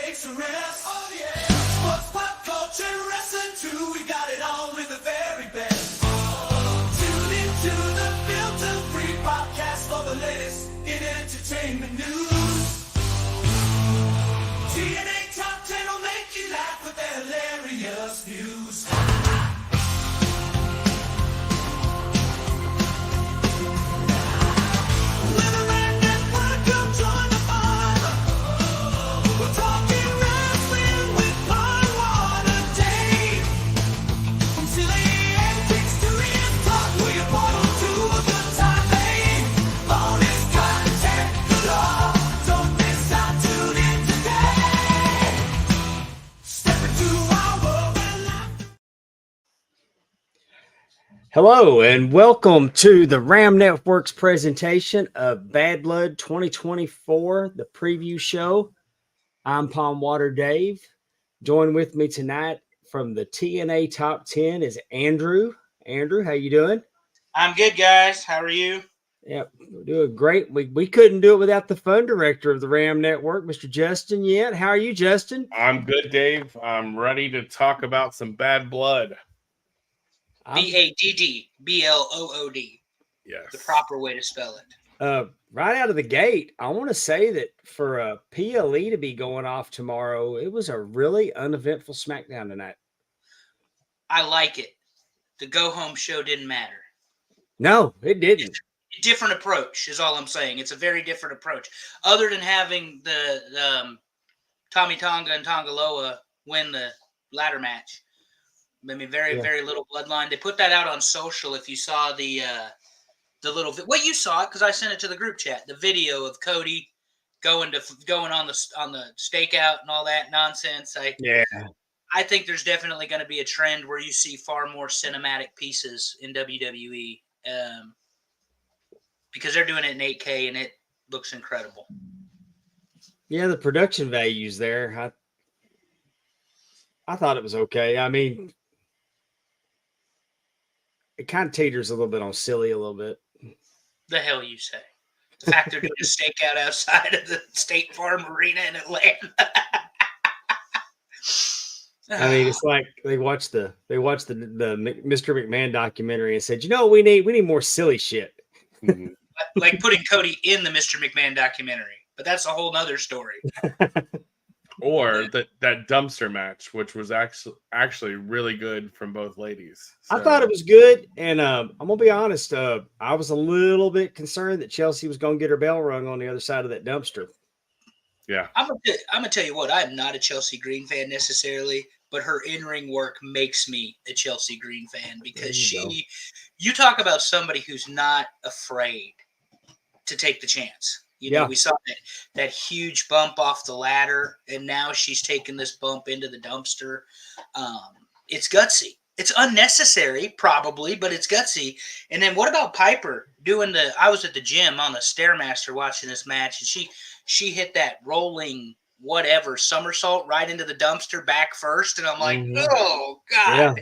takes a rest. Oh yeah. Sports, pop culture, wrestling too. We got it all with the very best. Tune into the filter-free podcast for the latest in entertainment news. TNA Top 10 will make you laugh with their hilarious views. We're talking wrestling with Pondwater Dave. From silly antics to real talk, we're portal to a good time, babe. Bonus content galore. Don't miss out, tune in today. Step into our world and life. Hello and welcome to the Ram Network's presentation of Bad Blood 2024, the preview show. I'm Pondwater Dave. Join with me tonight from the TNA Top 10 is Andrew. Andrew, how you doing? I'm good, guys. How are you? Yep, we're doing great. We couldn't do it without the fun director of the Ram Network, Mr. Justin Yent. How are you, Justin? I'm good, Dave. I'm ready to talk about some bad blood. BADDBLOOD. Yes. The proper way to spell it. Right out of the gate, I want to say that for a PLE to be going off tomorrow, it was a really uneventful SmackDown tonight. I like it. The go-home show didn't matter. No, it didn't. Different approach is all I'm saying. It's a very different approach. Other than having the Tommy Tonga and Tongaloa win the ladder match. I mean, very little bloodline. They put that out on social. If you saw the little, well, you saw it because I sent it to the group chat. The video of Cody going on the stakeout and all that nonsense. I think there's definitely going to be a trend where you see far more cinematic pieces in WWE because they're doing it in 8K and it looks incredible. Yeah, the production values there. I thought it was okay. I mean, it kind of teeters a little bit on silly a little bit. The hell you say? The fact they're doing a stakeout outside of the State Farm Arena in Atlanta. I mean, it's like they watched the Mr. McMahon documentary and said, you know, we need more silly shit. Like putting Cody in the Mr. McMahon documentary, but that's a whole nother story. Or that dumpster match, which was actually really good from both ladies. So. I thought it was good, and I'm gonna be honest. I was a little bit concerned that Chelsea was gonna get her bell rung on the other side of that dumpster. Yeah, I'm gonna tell you what. I'm not a Chelsea Green fan necessarily, but her in-ring work makes me a Chelsea Green fan because you talk about somebody who's not afraid to take the chance. You know, we saw that huge bump off the ladder, and now she's taking this bump into the dumpster. It's gutsy. It's unnecessary, probably, but it's gutsy. And then what about Piper doing I was at the gym on the Stairmaster watching this match, and she hit that rolling whatever somersault right into the dumpster back first, and I'm like, oh, God.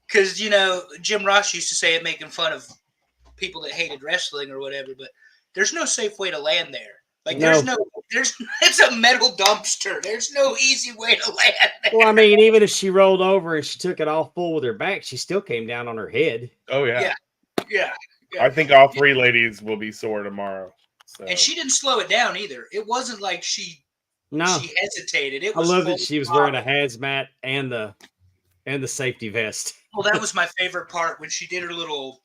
Because, you know, Jim Ross used to say it making fun of people that hated wrestling or whatever, but there's no safe way to land there. Like it's a metal dumpster. There's no easy way to land there. Well, I mean, even if she rolled over and she took it all full with her back, she still came down on her head. Oh yeah. Yeah. I think all three ladies will be sore tomorrow. So. And she didn't slow it down either. It wasn't like she hesitated. I love that she was wearing a hazmat and the safety vest. Well, that was my favorite part when she did her little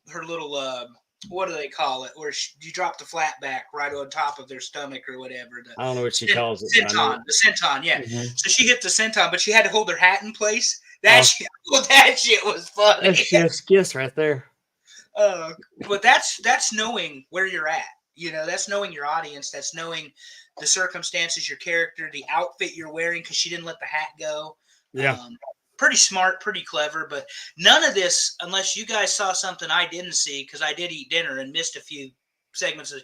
what do they call it? Where you drop the flat back right on top of their stomach or whatever. I don't know what she calls it. The senton, yeah. Mm-hmm. So she hit the senton, but she had to hold her hat in place. That shit was funny. That's just kiss right there. But that's knowing where you're at. You know, that's knowing your audience. That's knowing the circumstances, your character, the outfit you're wearing, because she didn't let the hat go. Yeah. Pretty smart, pretty clever, but none of this, unless you guys saw something I didn't see, because I did eat dinner and missed a few segments,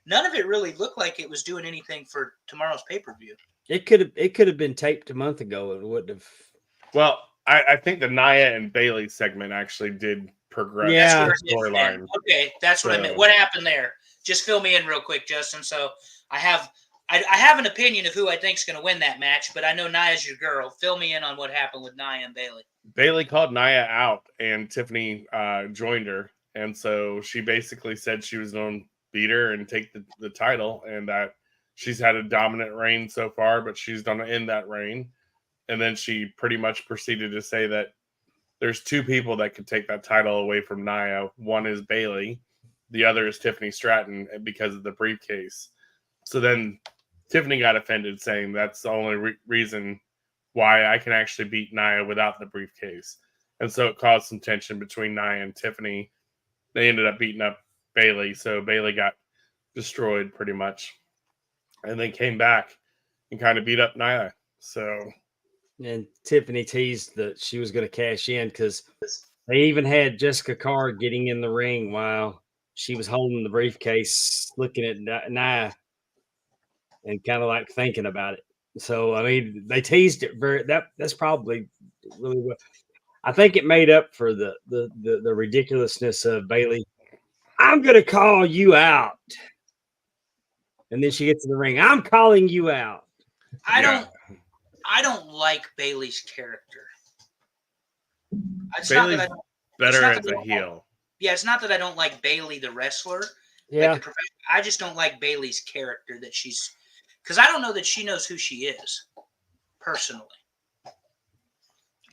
none of it really looked like it was doing anything for tomorrow's pay-per-view. It could have been taped a month ago. It wouldn't have. Well, I think the Nia and Bailey segment actually did progress the storyline. Okay, that's what I meant. What happened there? Just fill me in real quick, Justin. So I have I have an opinion of who I think's going to win that match, but I know Nia's your girl. Fill me in on what happened with Nia and Bailey. Bailey called Nia out, and Tiffany joined her, and so she basically said she was going to beat her and take the title, and that she's had a dominant reign so far, but she's going to end that reign. And then she pretty much proceeded to say that there's two people that could take that title away from Nia. One is Bailey, the other is Tiffany Stratton because of the briefcase. So then Tiffany got offended, saying that's the only reason why I can actually beat Nia without the briefcase. And so it caused some tension between Nia and Tiffany. They ended up beating up Bailey, so Bailey got destroyed pretty much. And then came back and kind of beat up Nia. So, and Tiffany teased that she was going to cash in because they even had Jessica Carr getting in the ring while she was holding the briefcase, looking at Nia and kind of like thinking about it. So, I mean, they teased it that's probably really what I think it made up for the ridiculousness of Bailey. I'm going to call you out. And then she gets in the ring. I'm calling you out. I don't like Bailey's character. It's Bailey's not that better not as that a heel. Yeah, it's not that I don't like Bailey the wrestler. Yeah. Like I just don't like Bailey's character that she's, because I don't know that she knows who she is personally.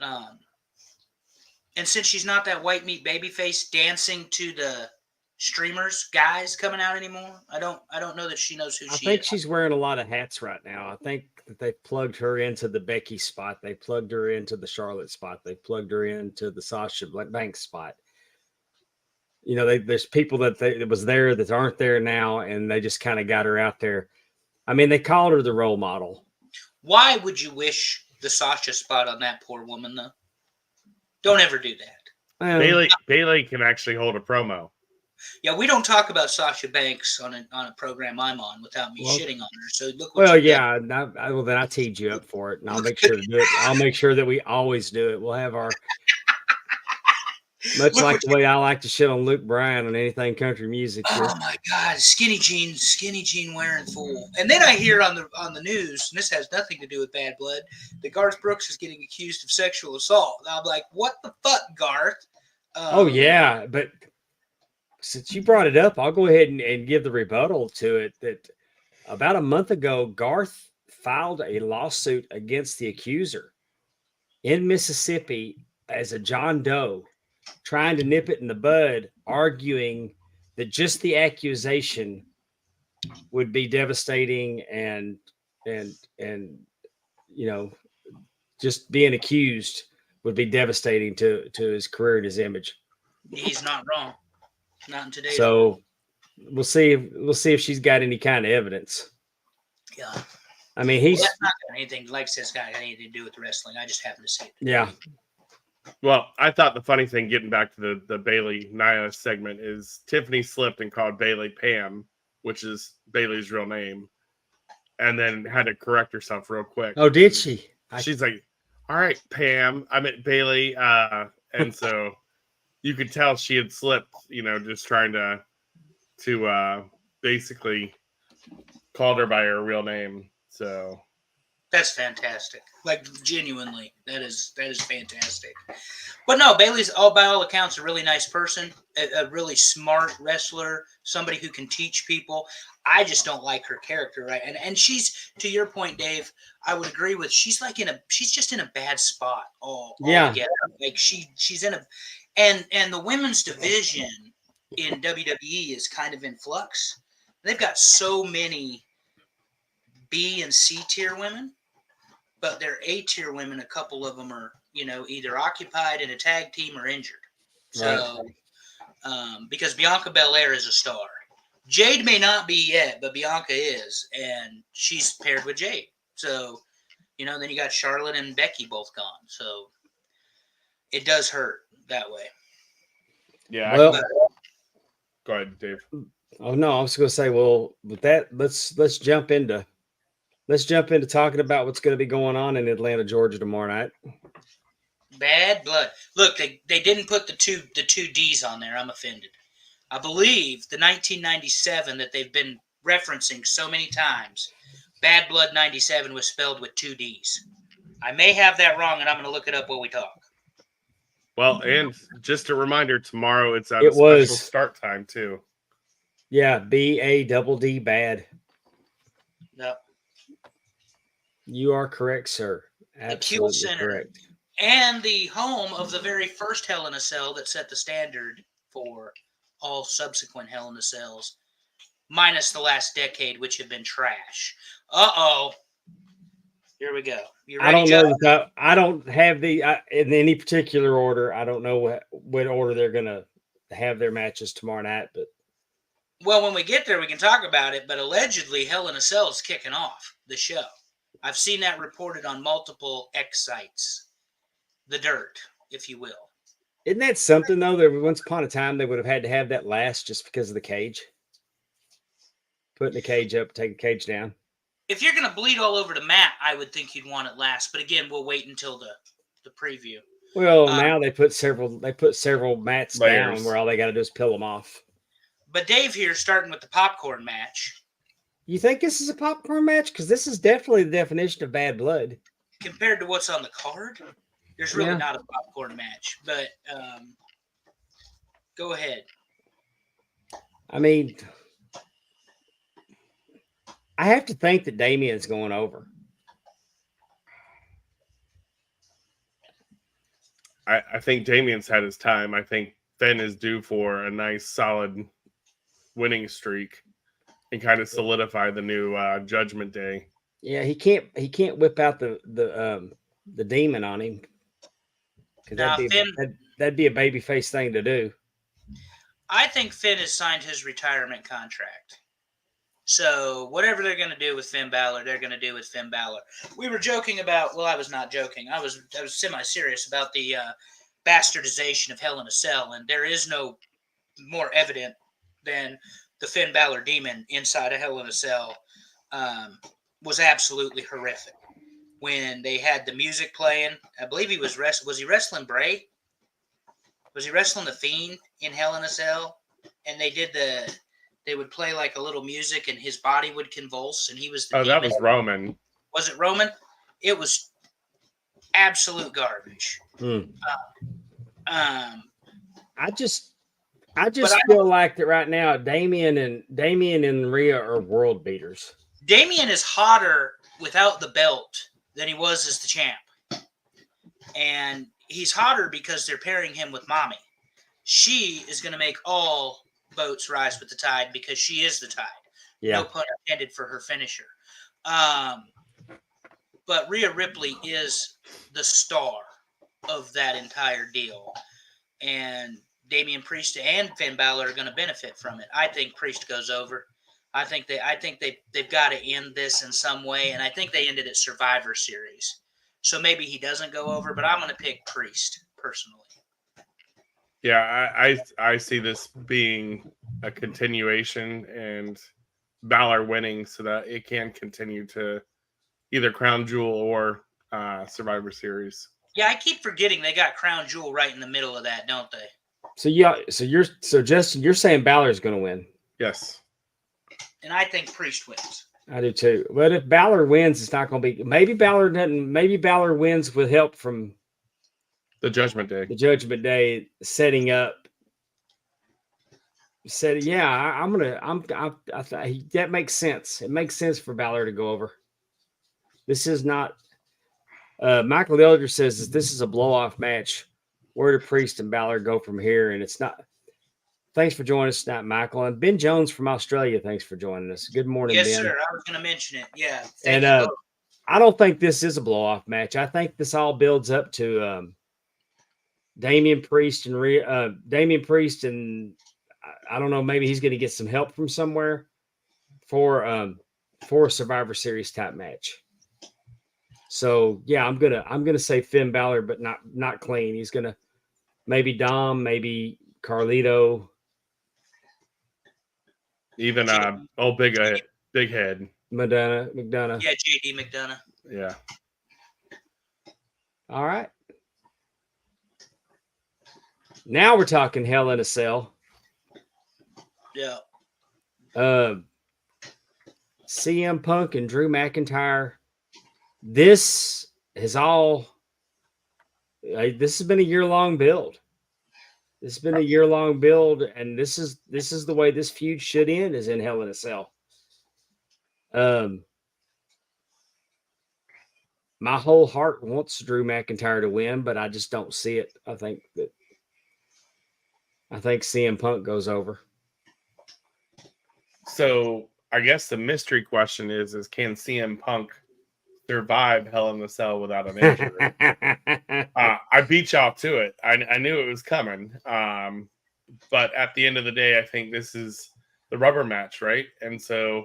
And since she's not that white meat babyface dancing to the streamers guys coming out anymore, I don't know that she knows who she is. I think she's wearing a lot of hats right now. I think that they plugged her into the Becky spot. They plugged her into the Charlotte spot. They plugged her into the Sasha Banks spot. You know, there's people that was there that aren't there now, and they just kind of got her out there. I mean, they called her the role model. Why would you wish the Sasha spot on that poor woman, though? Don't ever do that. Bailey can actually hold a promo. Yeah, we don't talk about Sasha Banks on a program I'm on without me shitting on her. So look. Well, yeah. Then I teed you up for it, and I'll make sure to do it. I'll make sure that we always do it. We'll have our much like the way I like to shit on Luke Bryan on anything country music. Oh my God, skinny jean wearing fool. And then I hear on the news, and this has nothing to do with Bad Blood, that Garth Brooks is getting accused of sexual assault. And I'm like, what the fuck, Garth? Oh yeah, but since you brought it up, I'll go ahead and give the rebuttal to it. That about a month ago, Garth filed a lawsuit against the accuser in Mississippi as a John Doe, trying to nip it in the bud, arguing that just the accusation would be devastating and you know, just being accused would be devastating to his career and his image. He's not wrong. Not in today's So we'll see if she's got any kind of evidence. Yeah. I mean, he's that's not got anything like says got anything to do with wrestling. I just happen to see it. Yeah. Well, I thought the funny thing, getting back to the Bailey Nia segment, is Tiffany slipped and called Bailey Pam, which is Bailey's real name, and then had to correct herself real quick. Oh, did she? She's like, "All right, Pam, I meant Bailey," and so you could tell she had slipped. You know, just trying to basically called her by her real name. So that's fantastic. Like, genuinely, that is fantastic. But no, Bailey's by all accounts a really nice person, a really smart wrestler, somebody who can teach people. I just don't like her character, right? And she's, to your point, Dave, I would agree with. She's just in a bad spot. Altogether. Like she's in a, and the women's division in WWE is kind of in flux. They've got so many B and C tier women. But they're A tier women. A couple of them are, either occupied in a tag team or injured. So, because Bianca Belair is a star. Jade may not be yet, but Bianca is, and she's paired with Jade. So, then you got Charlotte and Becky both gone. So, it does hurt that way. Yeah. Well, go ahead, Dave. Oh no, I was going to say, well, with that, let's jump into talking about what's going to be going on in Atlanta, Georgia tomorrow night. Bad Blood. Look, they didn't put the two D's on there. I'm offended. I believe the 1997 that they've been referencing so many times Bad Blood 97 was spelled with 2 D's. I may have that wrong, and I'm going to look it up while we talk. Well, and just a reminder, tomorrow it's at It a special was. start time too. Yeah, BADD bad. No. You are correct, sir. Absolutely the Kiel Center. Correct. And the home of the very first Hell in a Cell that set the standard for all subsequent Hell in a Cells, minus the last decade, which have been trash. Uh-oh. Here we go. You ready, I don't Joe? know. I don't have in any particular order. I don't know what order they're going to have their matches tomorrow night. But Well, when we get there, we can talk about it. But allegedly, Hell in a Cell is kicking off the show. I've seen that reported on multiple X sites. The dirt, if you will. isn't that something, though? That once upon a time, they would have had to have that last just because of the cage. Putting the cage up, take the cage down. If you're going to bleed all over the mat, I would think you'd want it last. But again, we'll wait until the preview. Well, now they put several mats Layers. down where all they got to do is peel them off. But Dave here, starting with the popcorn match. You think this is a popcorn match? Because this is definitely the definition of bad blood. Compared to what's on the card, there's really Yeah. not a popcorn match. But go ahead. I mean, I have to think that Damien's going over. I think Damien's had his time. I think Finn is due for a nice, solid winning streak and kind of solidify the new Judgment Day. Yeah, he can't whip out the demon on him. Now, That'd be a babyface thing to do. I think Finn has signed his retirement contract. So whatever they're going to do with Finn Balor, they're going to do with Finn Balor. We were joking about, well, I was not joking. I was semi-serious about the bastardization of Hell in a Cell, and there is no more evident than the Finn Balor demon inside of Hell in a Cell was absolutely horrific. When they had the music playing, I believe he was he wrestling Bray? Was he wrestling the Fiend in Hell in a Cell? And they would play like a little music and his body would convulse and he was the demon. That was Roman. Was it Roman? It was absolute garbage. I just feel like that right now, Damien and Rhea are world beaters. Damien is hotter without the belt than he was as the champ. And he's hotter because they're pairing him with Mommy. She is going to make all boats rise with the tide because she is the tide. Yeah. No pun intended for her finisher. But Rhea Ripley is the star of that entire deal. And Damian Priest and Finn Balor are going to benefit from it. I think Priest goes over. I think they've got to end this in some way, and I think they ended at Survivor Series. So maybe he doesn't go over, but I'm going to pick Priest personally. Yeah, I see this being a continuation and Balor winning so that it can continue to either Crown Jewel or Survivor Series. Yeah, I keep forgetting they got Crown Jewel right in the middle of that, don't they? So Justin, you're saying Balor's going to win? Yes. And I think Priest wins. I do too. But if Balor wins, it's not going to be. Maybe Balor doesn't. Maybe Balor wins with help from the Judgment Day. The Judgment Day setting up. Said, yeah, that makes sense. It makes sense for Balor to go over. This is not. Michael Elder says that this is a blow-off match. Where do Priest and Balor go from here? And it's not. Thanks for joining us tonight, Michael. And Ben Jones from Australia, thanks for joining us. Good morning, yes, Ben. Yes, sir. I was going to mention it. Yeah. And I don't think this is a blow-off match. I think this all builds up to Damian Priest and I don't know, maybe he's going to get some help from somewhere for a Survivor Series type match. So yeah, I'm gonna say Finn Balor, but not clean. He's gonna maybe Dom, maybe Carlito, even big head McDonough. Yeah, JD McDonough. Yeah. All right. Now we're talking Hell in a Cell. Yeah. CM Punk and Drew McIntyre. This has all. This has been a year-long build. This has been a year-long build, and this is the way this feud should end, is in Hell in a Cell. My whole heart wants Drew McIntyre to win, but I just don't see it. I think CM Punk goes over. So I guess the mystery question is can CM Punk survive Hell in the Cell without an injury? I beat y'all to it. I knew it was coming. But at the end of the day, I think this is the rubber match, right? And so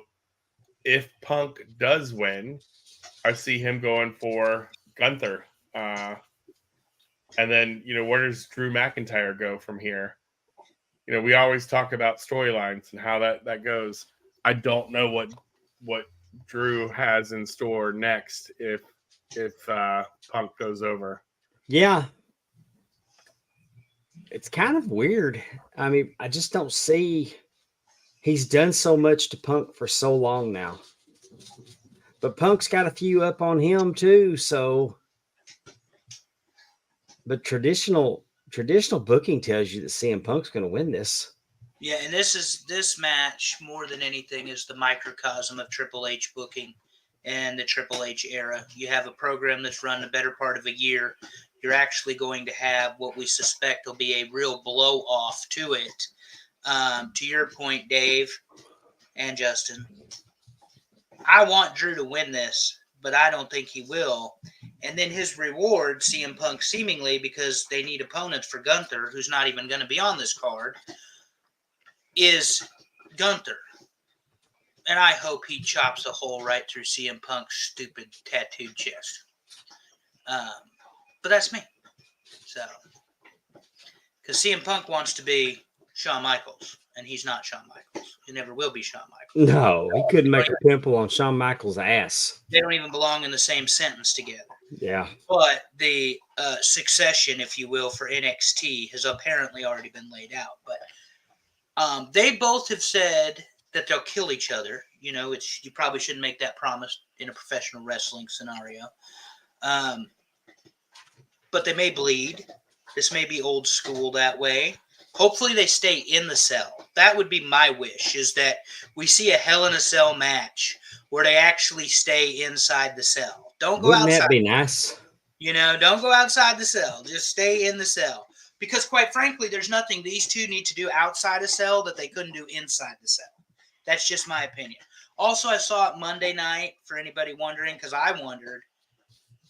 if Punk does win, I see him going for Gunther. And then, where does Drew McIntyre go from here? We always talk about storylines and how that goes. I don't know what Drew has in store next if Punk goes over. Yeah. It's kind of weird. I mean, I just don't see. He's done so much to Punk for so long now. But Punk's got a few up on him too, so. But traditional booking tells you that CM Punk's going to win this. Yeah, and this match more than anything is the microcosm of Triple H booking and the Triple H era. You have a program that's run the better part of a year. You're actually going to have what we suspect will be a real blow off to it. To your point, Dave and Justin, I want Drew to win this, but I don't think he will. And then his reward, CM Punk seemingly, because they need opponents for Gunther, who's not even going to be on this card, is Gunther. And I hope he chops a hole right through CM Punk's stupid tattooed chest. But that's me. So, because CM Punk wants to be Shawn Michaels, and he's not Shawn Michaels. He never will be Shawn Michaels. No, he couldn't make a pimple on Shawn Michaels' ass. They don't even belong in the same sentence together. Yeah. But the succession, if you will, for NXT has apparently already been laid out. But they both have said that they'll kill each other. You probably shouldn't make that promise in a professional wrestling scenario. But they may bleed. This may be old school that way. Hopefully they stay in the cell. That would be my wish, is that we see a Hell in a Cell match where they actually stay inside the cell. Don't go outside. Wouldn't that be nice? Don't go outside the cell. Just stay in the cell. Because quite frankly, there's nothing these two need to do outside a cell that they couldn't do inside the cell. That's just my opinion. Also, I saw it Monday night, for anybody wondering, because I wondered.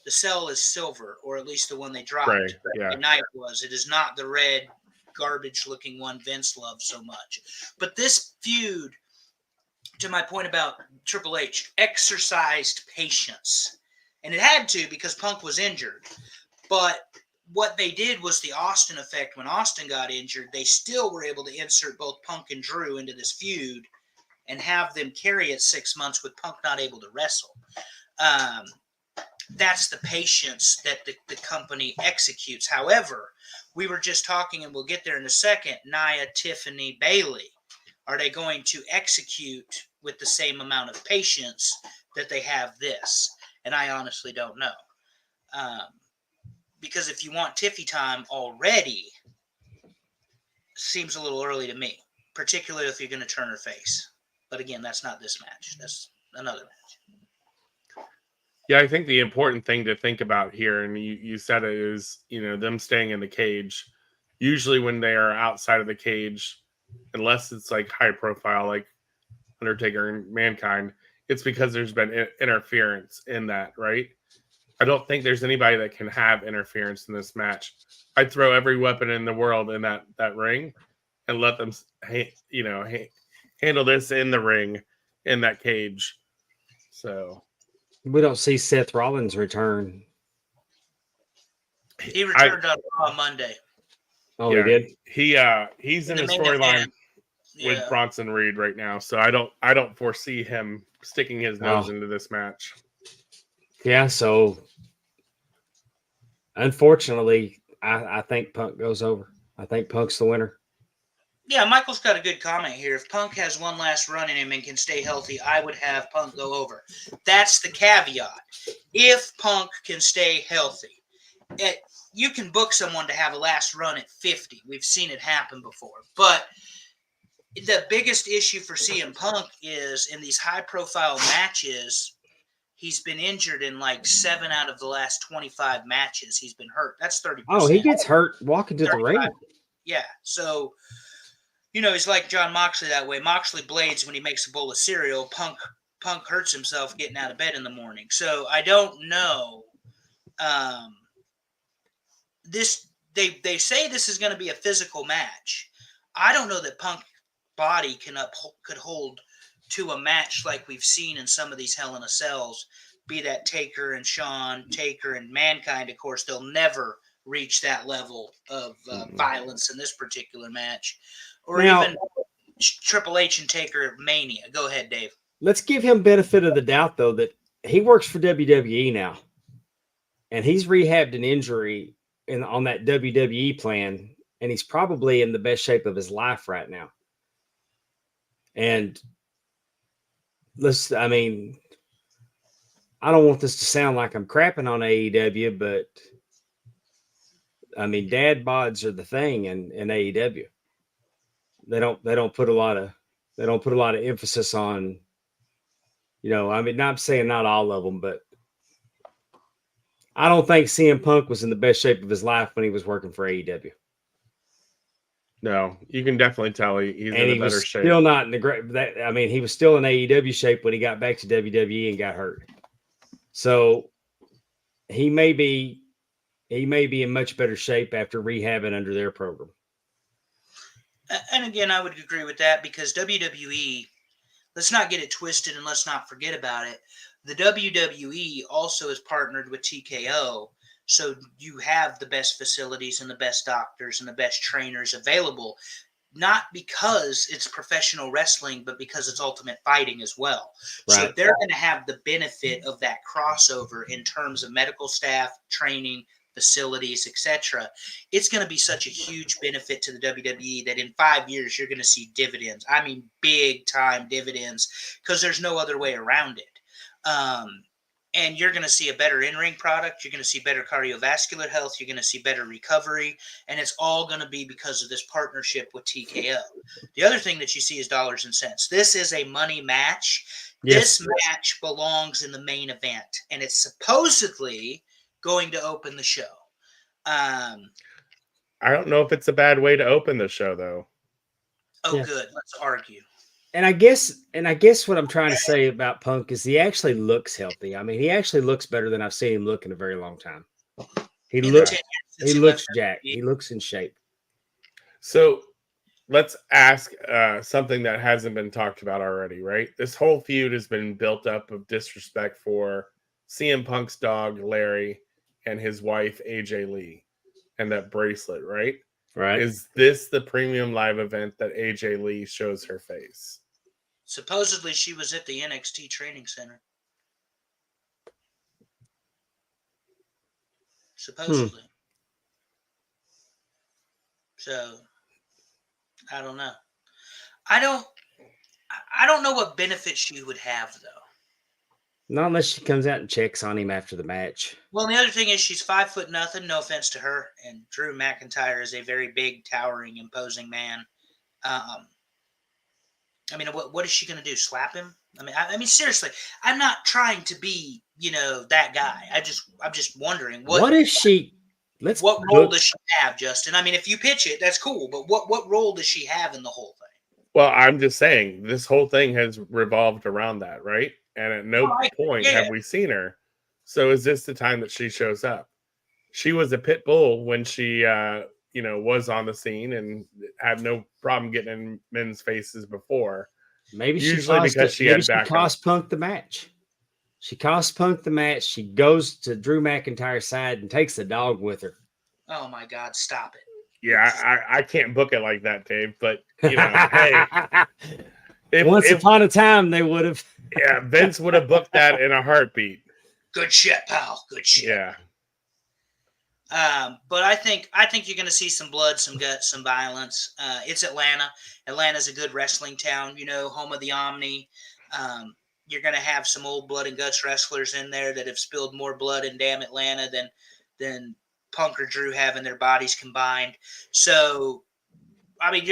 The cell is silver, or at least the one they dropped. Right, yeah. The night was. It is not the red, garbage-looking one Vince loves so much. But this feud, to my point about Triple H, exercised patience. And it had to, because Punk was injured. But what they did was the Austin effect. When Austin got injured, they still were able to insert both Punk and Drew into this feud and have them carry it 6 months with Punk not able to wrestle. That's the patience that the company executes. However, we were just talking, and we'll get there in a second, Nia, Tiffany, Bayley. Are they going to execute with the same amount of patience that they have this? And I honestly don't know. Because if you want Tiffy time already, seems a little early to me, particularly if you're going to turn her face. But again, that's not this match. That's another match. Yeah, I think the important thing to think about here, and you said it, is, them staying in the cage. Usually when they are outside of the cage, unless it's like high profile, like Undertaker and Mankind, it's because there's been interference in that, right? I don't think there's anybody that can have interference in this match. I'd throw every weapon in the world in that ring and let them, handle this in the ring, in that cage. So we don't see Seth Rollins return. He returned on Monday. Oh, yeah, he did? He's in a storyline with Bronson Reed right now, so I don't foresee him sticking his nose into this match. Yeah, so unfortunately, I think Punk goes over. I think Punk's the winner. Yeah, Michael's got a good comment here. If Punk has one last run in him and can stay healthy, I would have Punk go over. That's the caveat. If Punk can stay healthy, you can book someone to have a last run at 50. We've seen it happen before. But the biggest issue for CM Punk is in these high-profile matches, he's been injured in like 7 out of the last 25 matches. He's been hurt. That's 30%. Oh, he gets hurt walking to the 35. ring. Yeah, so he's like John Moxley that way. Moxley blades when he makes a bowl of cereal. Punk hurts himself getting out of bed in the morning. So I don't know. They say this is going to be a physical match. I don't know that Punk body could hold to a match like we've seen in some of these Hell in a Cells. Be that Taker and Shawn, Taker and Mankind. Of course, they'll never reach that level of violence in this particular match. Or Now, even Triple H and Taker at Mania. Go ahead, Dave. let's give him benefit of the doubt, though, that he works for WWE now. And he's rehabbed an injury on that WWE plan. And he's probably in the best shape of his life right now. And I don't want this to sound like I'm crapping on AEW, but I mean, dad bods are the thing in AEW. They don't put a lot of emphasis on, not saying not all of them, but I don't think CM Punk was in the best shape of his life when he was working for AEW. No, you can definitely tell he's in a better shape. Still not in the great. He was still in AEW shape when he got back to WWE and got hurt. So he may be in much better shape after rehabbing under their program. And again, I would agree with that because WWE, let's not get it twisted and let's not forget about it. The WWE also is partnered with TKO, so you have the best facilities and the best doctors and the best trainers available, not because it's professional wrestling, but because it's Ultimate Fighting as well. Right. So they're going to have the benefit of that crossover in terms of medical staff, training, facilities, etc. It's going to be such a huge benefit to the WWE that in 5 years you're going to see dividends. I mean, big time dividends, because there's no other way around it. And you're going to see a better in-ring product. You're going to see better cardiovascular health. You're going to see better recovery. And it's all going to be because of this partnership with TKO. The other thing that you see is dollars and cents. This is a money match. Yes. This match belongs in the main event. And it's supposedly going to open the show. I don't know if it's a bad way to open the show, though. Oh, yeah. Good. Let's argue. And I guess what I'm trying to say about Punk is he actually looks healthy. I mean, he actually looks better than I've seen him look in a very long time. He looks jacked. He looks in shape. So let's ask something that hasn't been talked about already, right? This whole feud has been built up of disrespect for CM Punk's dog, Larry, and his wife, AJ Lee, and that bracelet, right? Right. Is this the premium live event that AJ Lee shows her face? Supposedly she was at the NXT training center. Supposedly. So, I don't know. I don't know what benefit she would have, though. Not unless she comes out and checks on him after the match. Well, the other thing is she's 5'0". No offense to her. And Drew McIntyre is a very big, towering, imposing man. What is she going to do? Slap him? I mean, seriously. I'm not trying to be, that guy. I'm just wondering what if she? What role does she have, Justin? I mean, if you pitch it, that's cool. But what role does she have in the whole thing? Well, I'm just saying this whole thing has revolved around that, right? And at no point have we seen her. So is this the time that she shows up? She was a pit bull when she, was on the scene and had no problem getting in men's faces before. Maybe she cost Punk the match. She cost Punk the match. She goes to Drew McIntyre's side and takes the dog with her. Oh my God! Stop it. Yeah, I can't book it like that, Dave. But hey. Once upon a time, they would have. Yeah, Vince would have booked that in a heartbeat. Good shit, pal. Good shit. Yeah. But I think you're going to see some blood, some guts, some violence. It's Atlanta. Atlanta's a good wrestling town, home of the Omni. You're going to have some old blood and guts wrestlers in there that have spilled more blood in damn Atlanta than Punk or Drew have in their bodies combined. So, I mean,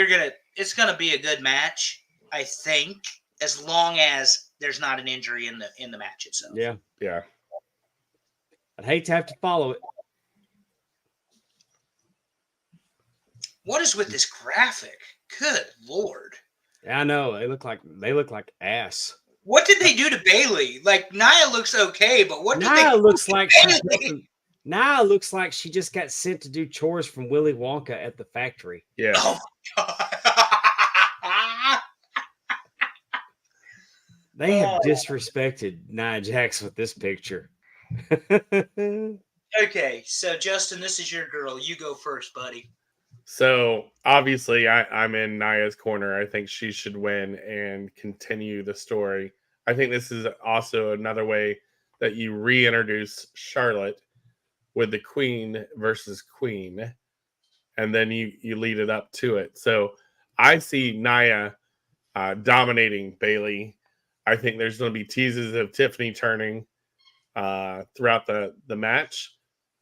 it's going to be a good match, I think, as long as there's not an injury in the match itself. Yeah. Yeah. I'd hate to have to follow it. What is with this graphic? Good Lord. Yeah, I know. They look like ass. What did they do to Bailey? Like, Nia looks okay, but what did Nia they looks do to like Bailey? Nia looks like she just got sent to do chores from Willy Wonka at the factory. Yeah. Oh my God. They have disrespected Nia Jax with this picture. Okay, so Justin, this is your girl. You go first, buddy. So obviously, I'm in Nia's corner. I think she should win and continue the story. I think this is also another way that you reintroduce Charlotte with the Queen versus Queen, and then you lead it up to it. So I see Nia dominating Bailey. I think there's going to be teases of Tiffany turning throughout the match.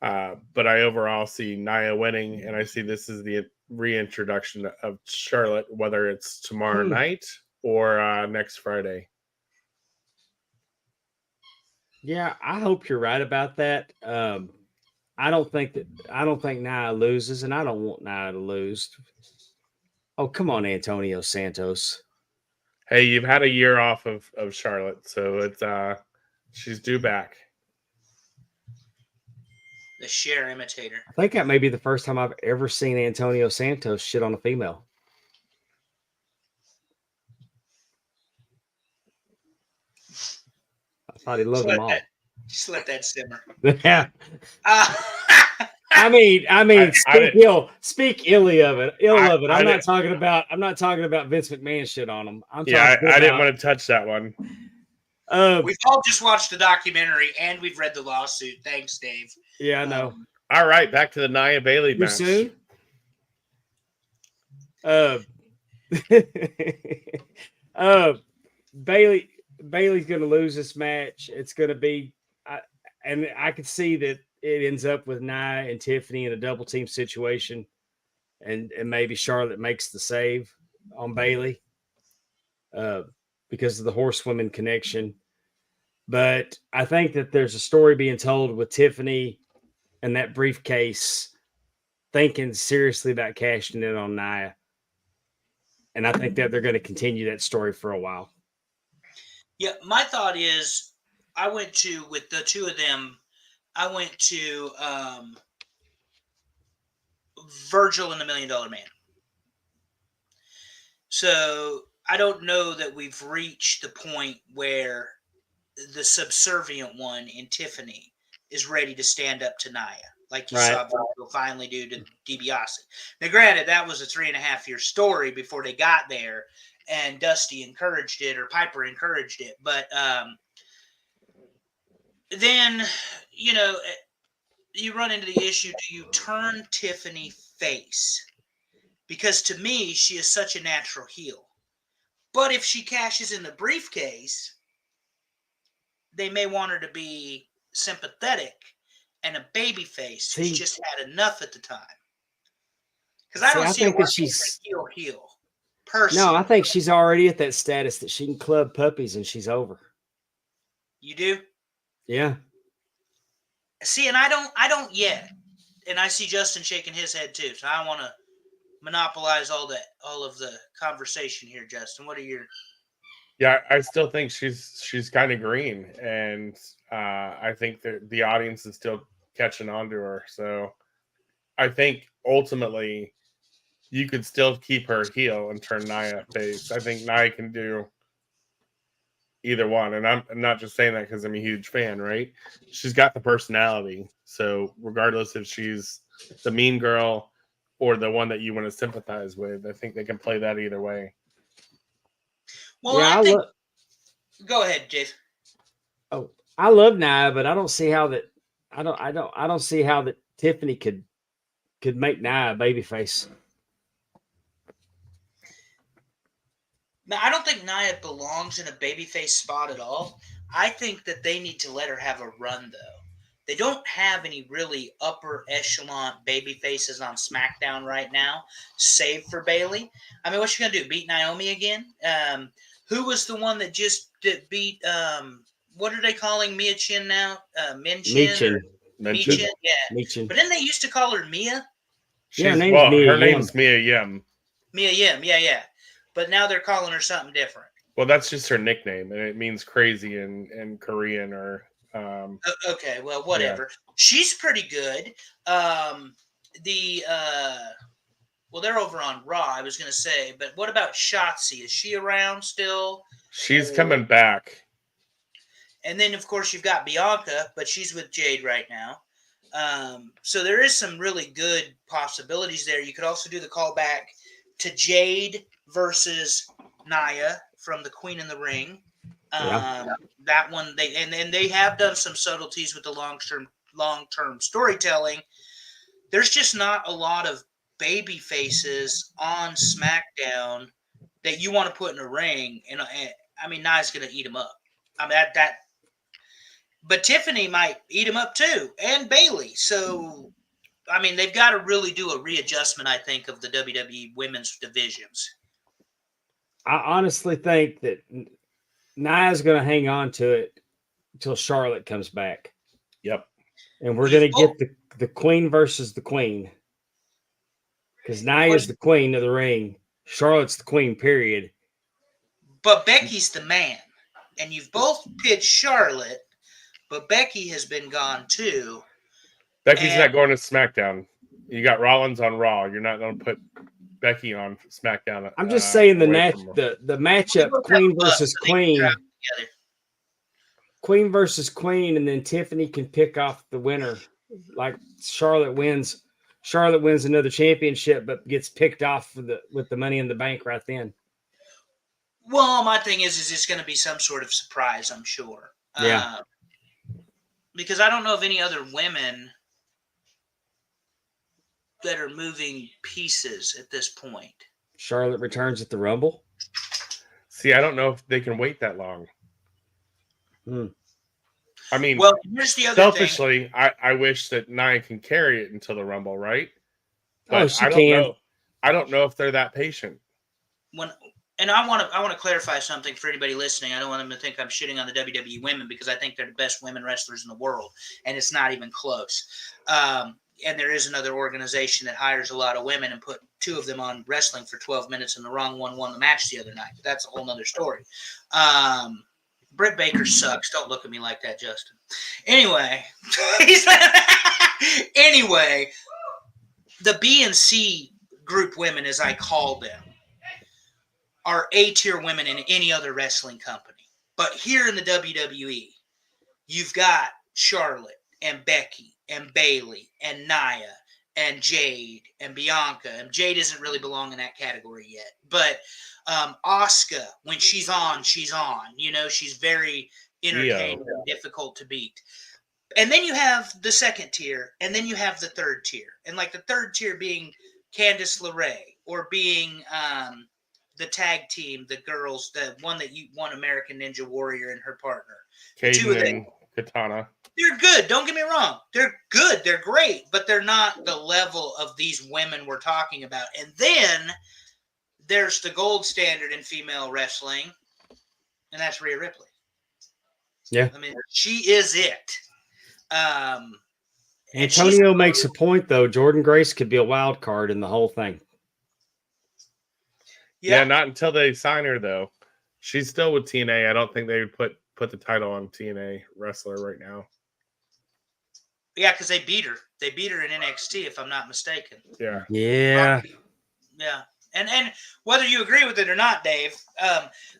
But I overall see Nia winning, and I see this is the reintroduction of Charlotte, whether it's tomorrow night or next Friday. Yeah, I hope you're right about that. I don't think Nia loses, and I don't want Nia to lose. Oh, come on, Antonio Santos. Hey, you've had a year off of Charlotte, so it's she's due back. The Cher imitator. I think that may be the first time I've ever seen Antonio Santos shit on a female. I thought he loved them all. Just let that simmer. Yeah. Uh, I mean, speak illy of it. Of it. I'm I not talking about Vince McMahon shit on him. I didn't want to touch that one. We've all just watched the documentary and we've read the lawsuit. Thanks, Dave. Yeah, I know. All right, back to the Nia Bailey Too match. soon? Bailey's going to lose this match. It's going to be, and I could see that it ends up with Nia and Tiffany in a double team situation, and maybe Charlotte makes the save on Bailey because of the horsewomen connection. But I think that there's a story being told with Tiffany and that briefcase thinking seriously about cashing in on Nia. And I think that they're going to continue that story for a while. Yeah, my thought is with the two of them, I went to Virgil and the $1 Million Man. So I don't know that we've reached the point where the subservient one in Tiffany is ready to stand up to Nia, like you saw Virgil finally do to DiBiase. Now, granted, that was a 3.5-year story before they got there, and Dusty encouraged it or Piper encouraged it. But then, you run into the issue, do you turn Tiffany face? Because to me, she is such a natural heel. But if she cashes in the briefcase, they may want her to be sympathetic and a baby face who's just had enough at the time. Because I don't see her she's heel. Personally. No, I think she's already at that status that she can club puppies and she's over. You do? Yeah. See, and I don't yet. And I see Justin shaking his head too. So I don't want to monopolize all of the conversation here, Justin. What are your... Yeah, I still think she's kind of green, and I think that the audience is still catching on to her. So I think ultimately you could still keep her heel and turn Nia face. I think Nia can do either one, and I'm not just saying that because I'm a huge fan, right? She's got the personality, so regardless if she's the mean girl or the one that you want to sympathize with, I think they can play that either way. Well, yeah, go ahead, Jason. Oh, I love Nia, but I don't see how that. I don't see how that Tiffany could make Nia a babyface. Now, I don't think Nia belongs in a babyface spot at all. I think that they need to let her have a run, though. They don't have any really upper echelon baby faces on SmackDown right now, save for Bailey. I mean, what's she gonna do? Beat Naomi again? Who was the one that beat? What are they calling Mia Chin now? Min Chin? Mention. Michin? Yeah. Michin. But didn't they used to call her Mia? Yeah, her She's, name's well, Mia her Yim. name's Mia Yim. Mia Yim. Yeah. But now they're calling her something different. Well, that's just her nickname, and it means crazy in Korean or. Okay, well, whatever. Yeah. She's pretty good. Well, they're over on Raw, I was going to say. But what about Shotzi? Is she around still? She's coming back. And then, of course, you've got Bianca, but she's with Jade right now. So there is some really good possibilities there. You could also do the callback to Jade versus Nia from the Queen in the Ring. That one they have done some subtleties with the long-term storytelling. There's just not a lot of baby faces on SmackDown that you want to put in a ring, and I mean, Nia's going to eat them up. I mean but Tiffany might eat them up too, and Bailey. So I mean, they've got to really do a readjustment, I think, of the WWE women's divisions. I honestly think that Nia's going to hang on to it until Charlotte comes back. Yep. And we're going to get the Queen versus the Queen. Because Nia is the Queen of the ring. Charlotte's the Queen, period. But Becky's the man. And you've both pitched Charlotte, but Becky has been gone too. Becky's not going to SmackDown. You got Rollins on Raw. You're not going to put Becky on SmackDown. I'm just saying the matchup, Queen versus Queen. Queen versus Queen, and then Tiffany can pick off the winner. Like Charlotte wins another championship, but gets picked off with the Money in the Bank right then. Well, my thing is it's going to be some sort of surprise, I'm sure. Yeah. Because I don't know of any other women that are moving pieces at this point. Charlotte returns at the Rumble. See, I don't know if they can wait that long. I mean, well, here's the other selfishly, I wish that Nia can carry it until the Rumble, right? But she can. I don't know if they're that patient. And I want to clarify something for anybody listening. I don't want them to think I'm shitting on the WWE women because I think they're the best women wrestlers in the world, and it's not even close. And there is another organization that hires a lot of women and put two of them on wrestling for 12 minutes, and the wrong one won the match the other night. But that's a whole nother story. Britt Baker sucks. Don't look at me like that, Justin. Anyway, the B and C group women, as I call them, are A-tier women in any other wrestling company. But here in the WWE, you've got Charlotte and Becky and Bailey and Nia and Jade and Bianca. And Jade doesn't really belong in that category yet. But Asuka, when she's on, she's on. You know, she's very entertaining and difficult to beat. And then you have the second tier, and then you have the third tier. And like the third tier being Candice LeRae, or being the tag team, the girls, the one that you won American Ninja Warrior and her partner. Kaden and Katana. They're good. Don't get me wrong. They're good. They're great, but they're not the level of these women we're talking about. And then there's the gold standard in female wrestling, and that's Rhea Ripley. Yeah. I mean, she is it. Antonio makes a point, though. Jordan Grace could be a wild card in the whole thing. Yeah, not until they sign her, though. She's still with TNA. I don't think they would put the title on TNA wrestler right now. Yeah, because they beat her. They beat her in NXT, if I'm not mistaken. Yeah. Yeah. Yeah. And whether you agree with it or not, Dave,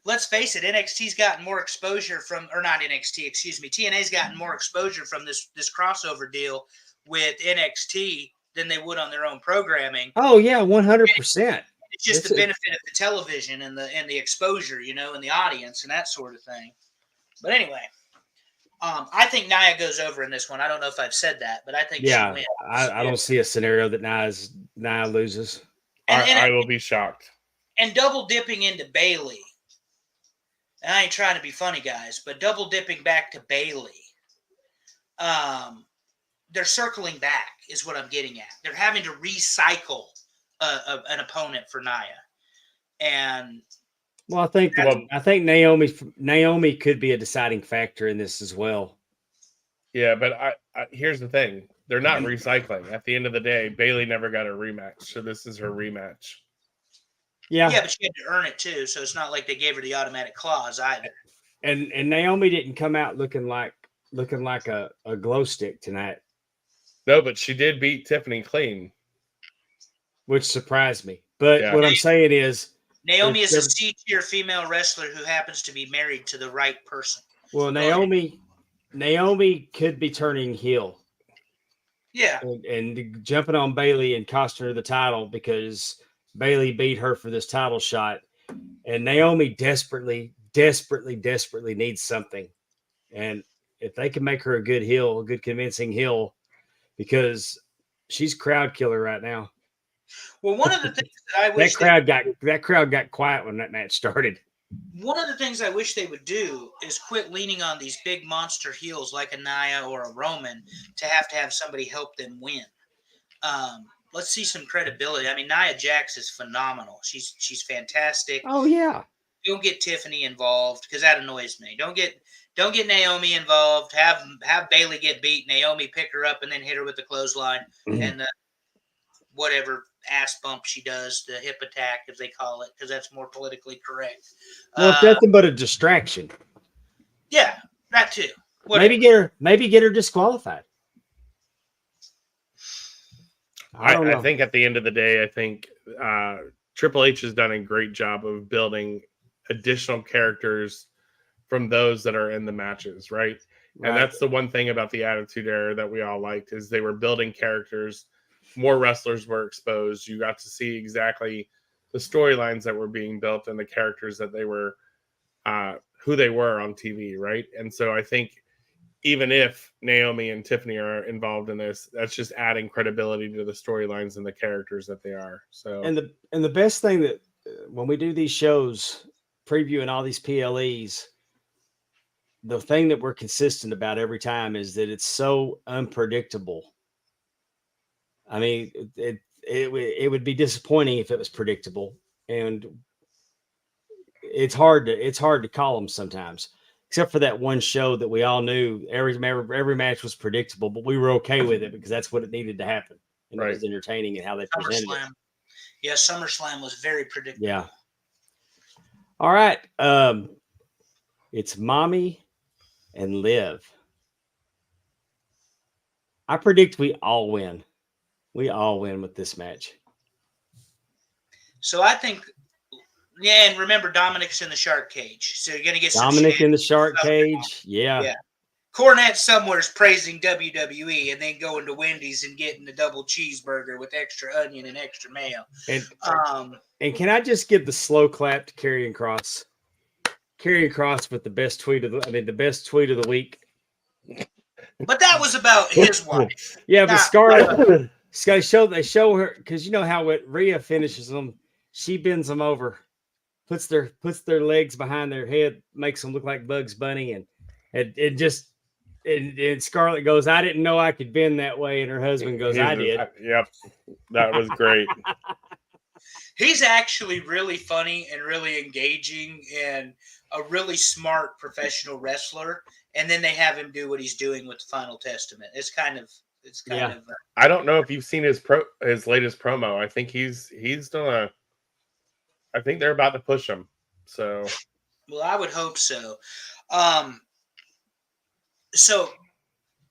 let's face it, NXT's gotten more exposure from, or not NXT, excuse me, TNA's gotten more exposure from this crossover deal with NXT than they would on their own programming. Oh yeah, 100%. It's just the benefit of the television and the exposure, you know, and the audience and that sort of thing. But anyway, I think Nia goes over in this one. I don't know if I've said that, but I think she Yeah, wins. I don't see a scenario that Nia loses. And, I and will be shocked. and double dipping into Bailey. And I ain't trying to be funny, guys, but double dipping back to Bailey. They're circling back, is what I'm getting at. They're having to recycle an opponent for Nia, and Well, I think Naomi could be a deciding factor in this as well. Yeah, but I here's the thing: they're not recycling. At the end of the day, Bailey never got a rematch, so this is her rematch. yeah, but she had to earn it too. So it's not like they gave her the automatic clause either. And Naomi didn't come out looking like a glow stick tonight, No, but she did beat Tiffany clean. which surprised me. But Yeah. what I'm saying is, Naomi is a C-tier female wrestler who happens to be married to the right person. well, Naomi could be turning heel. Yeah. And jumping on Bailey and costing her the title because Bailey beat her for this title shot. And Naomi desperately needs something. And if they can make her a good heel, a good convincing heel, because she's crowd killer right now. Well, one of the things that I wish that crowd got quiet when that match started. One of the things I wish they would do is quit leaning on these big monster heels like a Nia or a Roman to have somebody help them win. Let's see some credibility. I mean, Nia Jax is phenomenal. She's fantastic. Oh yeah. Don't get Tiffany involved because that annoys me. Don't get Naomi involved. Have Bailey get beat. Naomi pick her up and then hit her with the clothesline and whatever ass bump she does, the hip attack as they call it, because that's more politically correct. Well, it's nothing but a distraction. Yeah, that too. Whatever. Maybe get her disqualified. I think at the end of the day, I think Triple H has done a great job of building additional characters from those that are in the matches, right? And that's the one thing about the Attitude Era that we all liked is they were building characters. More wrestlers were exposed. You got to see exactly the storylines that were being built and the characters that they were, who they were on TV, right? And so I think even if Naomi and Tiffany are involved in this, that's just adding credibility to the storylines and the characters that they are. So and the best thing that when we do these shows, previewing all these PLEs, the thing that we're consistent about every time is that it's so unpredictable. I mean, it would be disappointing if it was predictable, and it's hard to call them sometimes. Except for that one show that we all knew every match was predictable, but we were okay with it because that's what it needed to happen, and it was entertaining and how they presented it. Yeah, SummerSlam was very predictable. Yeah. All right, it's Mommy and Liv. I predict we all win. We all win with this match. So I think, yeah, and remember Dominic's in the shark cage, so you're gonna get Dominic in the shark cage. Yeah. Cornette somewhere's praising WWE and then going to Wendy's and getting the double cheeseburger with extra onion and extra mayo. And can I just give the slow clap to Karrion Kross? Karrion Kross with the best tweet of the best tweet of the week. But that was about his wife. Yeah, but Scarlett, they show her because you know how Rhea finishes them. She bends them over, puts their legs behind their head, makes them look like Bugs Bunny, and Scarlett goes, "I didn't know I could bend that way," and her husband goes, "I did." Yep, that was great. He's actually really funny and really engaging and a really smart professional wrestler. And then they have him do what he's doing with the Final Testament. It's kind of. I don't know if you've seen his latest promo. I think he's done I think they're about to push him. So. Well, I would hope so. So.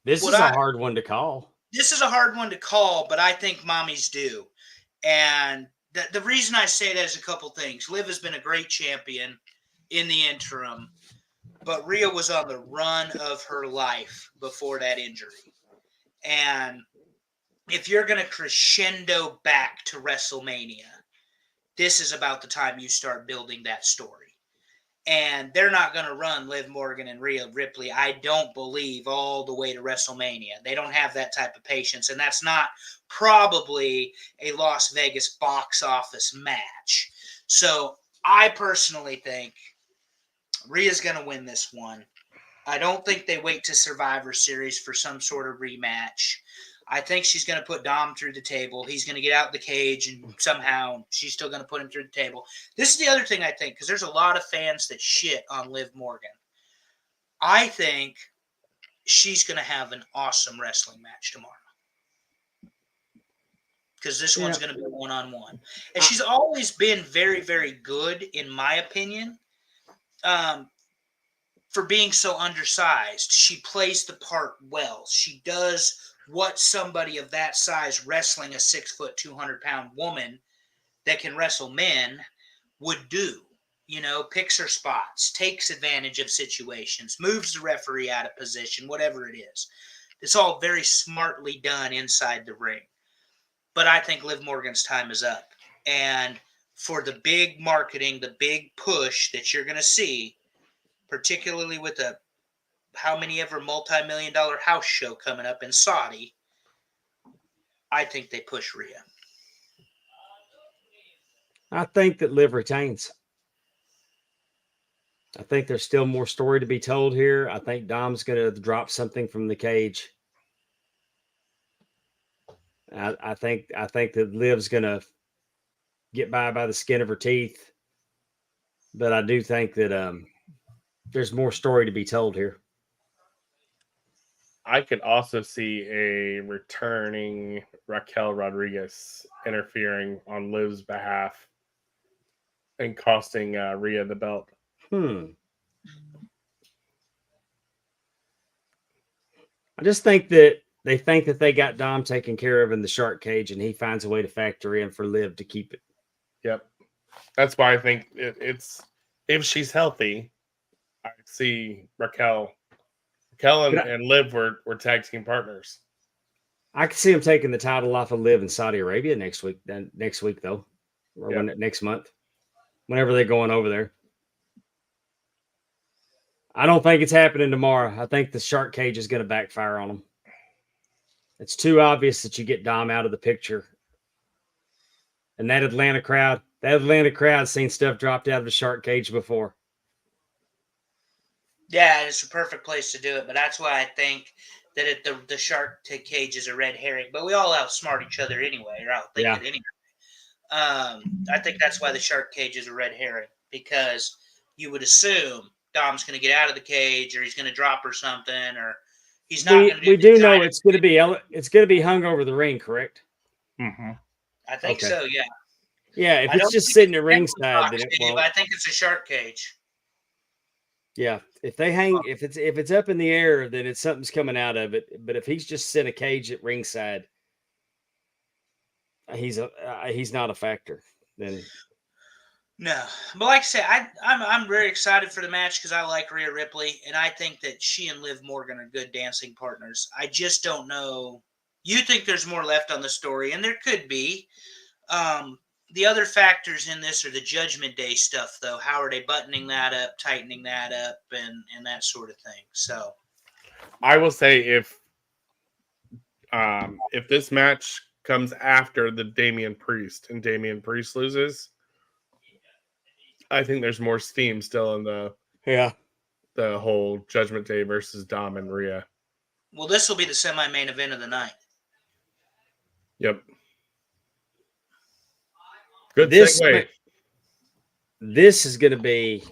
This is a hard one to call. This is a hard one to call, but I think mommies do. And the reason I say that is a couple things. Liv has been a great champion in the interim, but Rhea was on the run of her life before that injury. And if you're going to crescendo back to WrestleMania, this is about the time you start building that story. And they're not going to run Liv Morgan and Rhea Ripley, I don't believe, all the way to WrestleMania. They don't have that type of patience, and that's not probably a Las Vegas box office match. So I personally think Rhea's going to win this one. I don't think they wait to Survivor Series for some sort of rematch. I think she's going to put Dom through the table. He's going to get out the cage, and somehow she's still going to put him through the table. This is the other thing I think, because there's a lot of fans that shit on Liv Morgan. I think she's going to have an awesome wrestling match tomorrow. Because this one's going to be one-on-one. And she's always been very, very good, in my opinion, for being so undersized. She plays the part well. She does what somebody of that size wrestling a 6 foot, 200-pound woman that can wrestle men would do. You know, picks her spots, takes advantage of situations, moves the referee out of position, whatever it is. It's all very smartly done inside the ring. But I think Liv Morgan's time is up. And for the big marketing, the big push that you're going to see, particularly with a how many ever multi-million-dollar house show coming up in Saudi, I think they push Rhea. I think that Liv retains. I think there's still more story to be told here. I think Dom's going to drop something from the cage. I think that Liv's going to get by the skin of her teeth. But I do think that there's more story to be told here. I could also see a returning Raquel Rodriguez interfering on Liv's behalf and costing Rhea the belt. I just think that they got Dom taken care of in the shark cage, and he finds a way to factor in for Liv to keep it. Yep. That's why I think it's if she's healthy, I see Raquel and Liv were tag team partners. I could see him taking the title off of Liv in Saudi Arabia next week though, or next month, whenever they're going over there. I don't think it's happening tomorrow. I think the shark cage is going to backfire on them. It's too obvious that you get Dom out of the picture. And that Atlanta crowd's seen stuff dropped out of the shark cage before. Yeah, it's a perfect place to do it, but that's why I think that the shark cage is a red herring. But we all outsmart each other anyway, or outthink it anyway. I think that's why the shark cage is a red herring, because you would assume Dom's going to get out of the cage, or he's going to drop her something, or he's not going to do. We do know it's going to be hung over the ring, correct? Mm-hmm. I think so. Yeah. Yeah. If it's just sitting at ringside, then it won't. I think it's a shark cage. Yeah. If they hang, if it's up in the air, then it's something's coming out of it. But if he's just sitting a cage at ringside, he's not a factor. Then. No, but like I said, I'm very excited for the match because I like Rhea Ripley, and I think that she and Liv Morgan are good dancing partners. I just don't know. You think there's more left on the story, and there could be. The other factors in this are the Judgment Day stuff, though. How are they buttoning that up, tightening that up, and that sort of thing? So, I will say if this match comes after the Damian Priest and Damian Priest loses, I think there's more steam still in the whole Judgment Day versus Dom and Rhea. Well, this will be the semi-main event of the night. Yep. Good segue. This is going to be,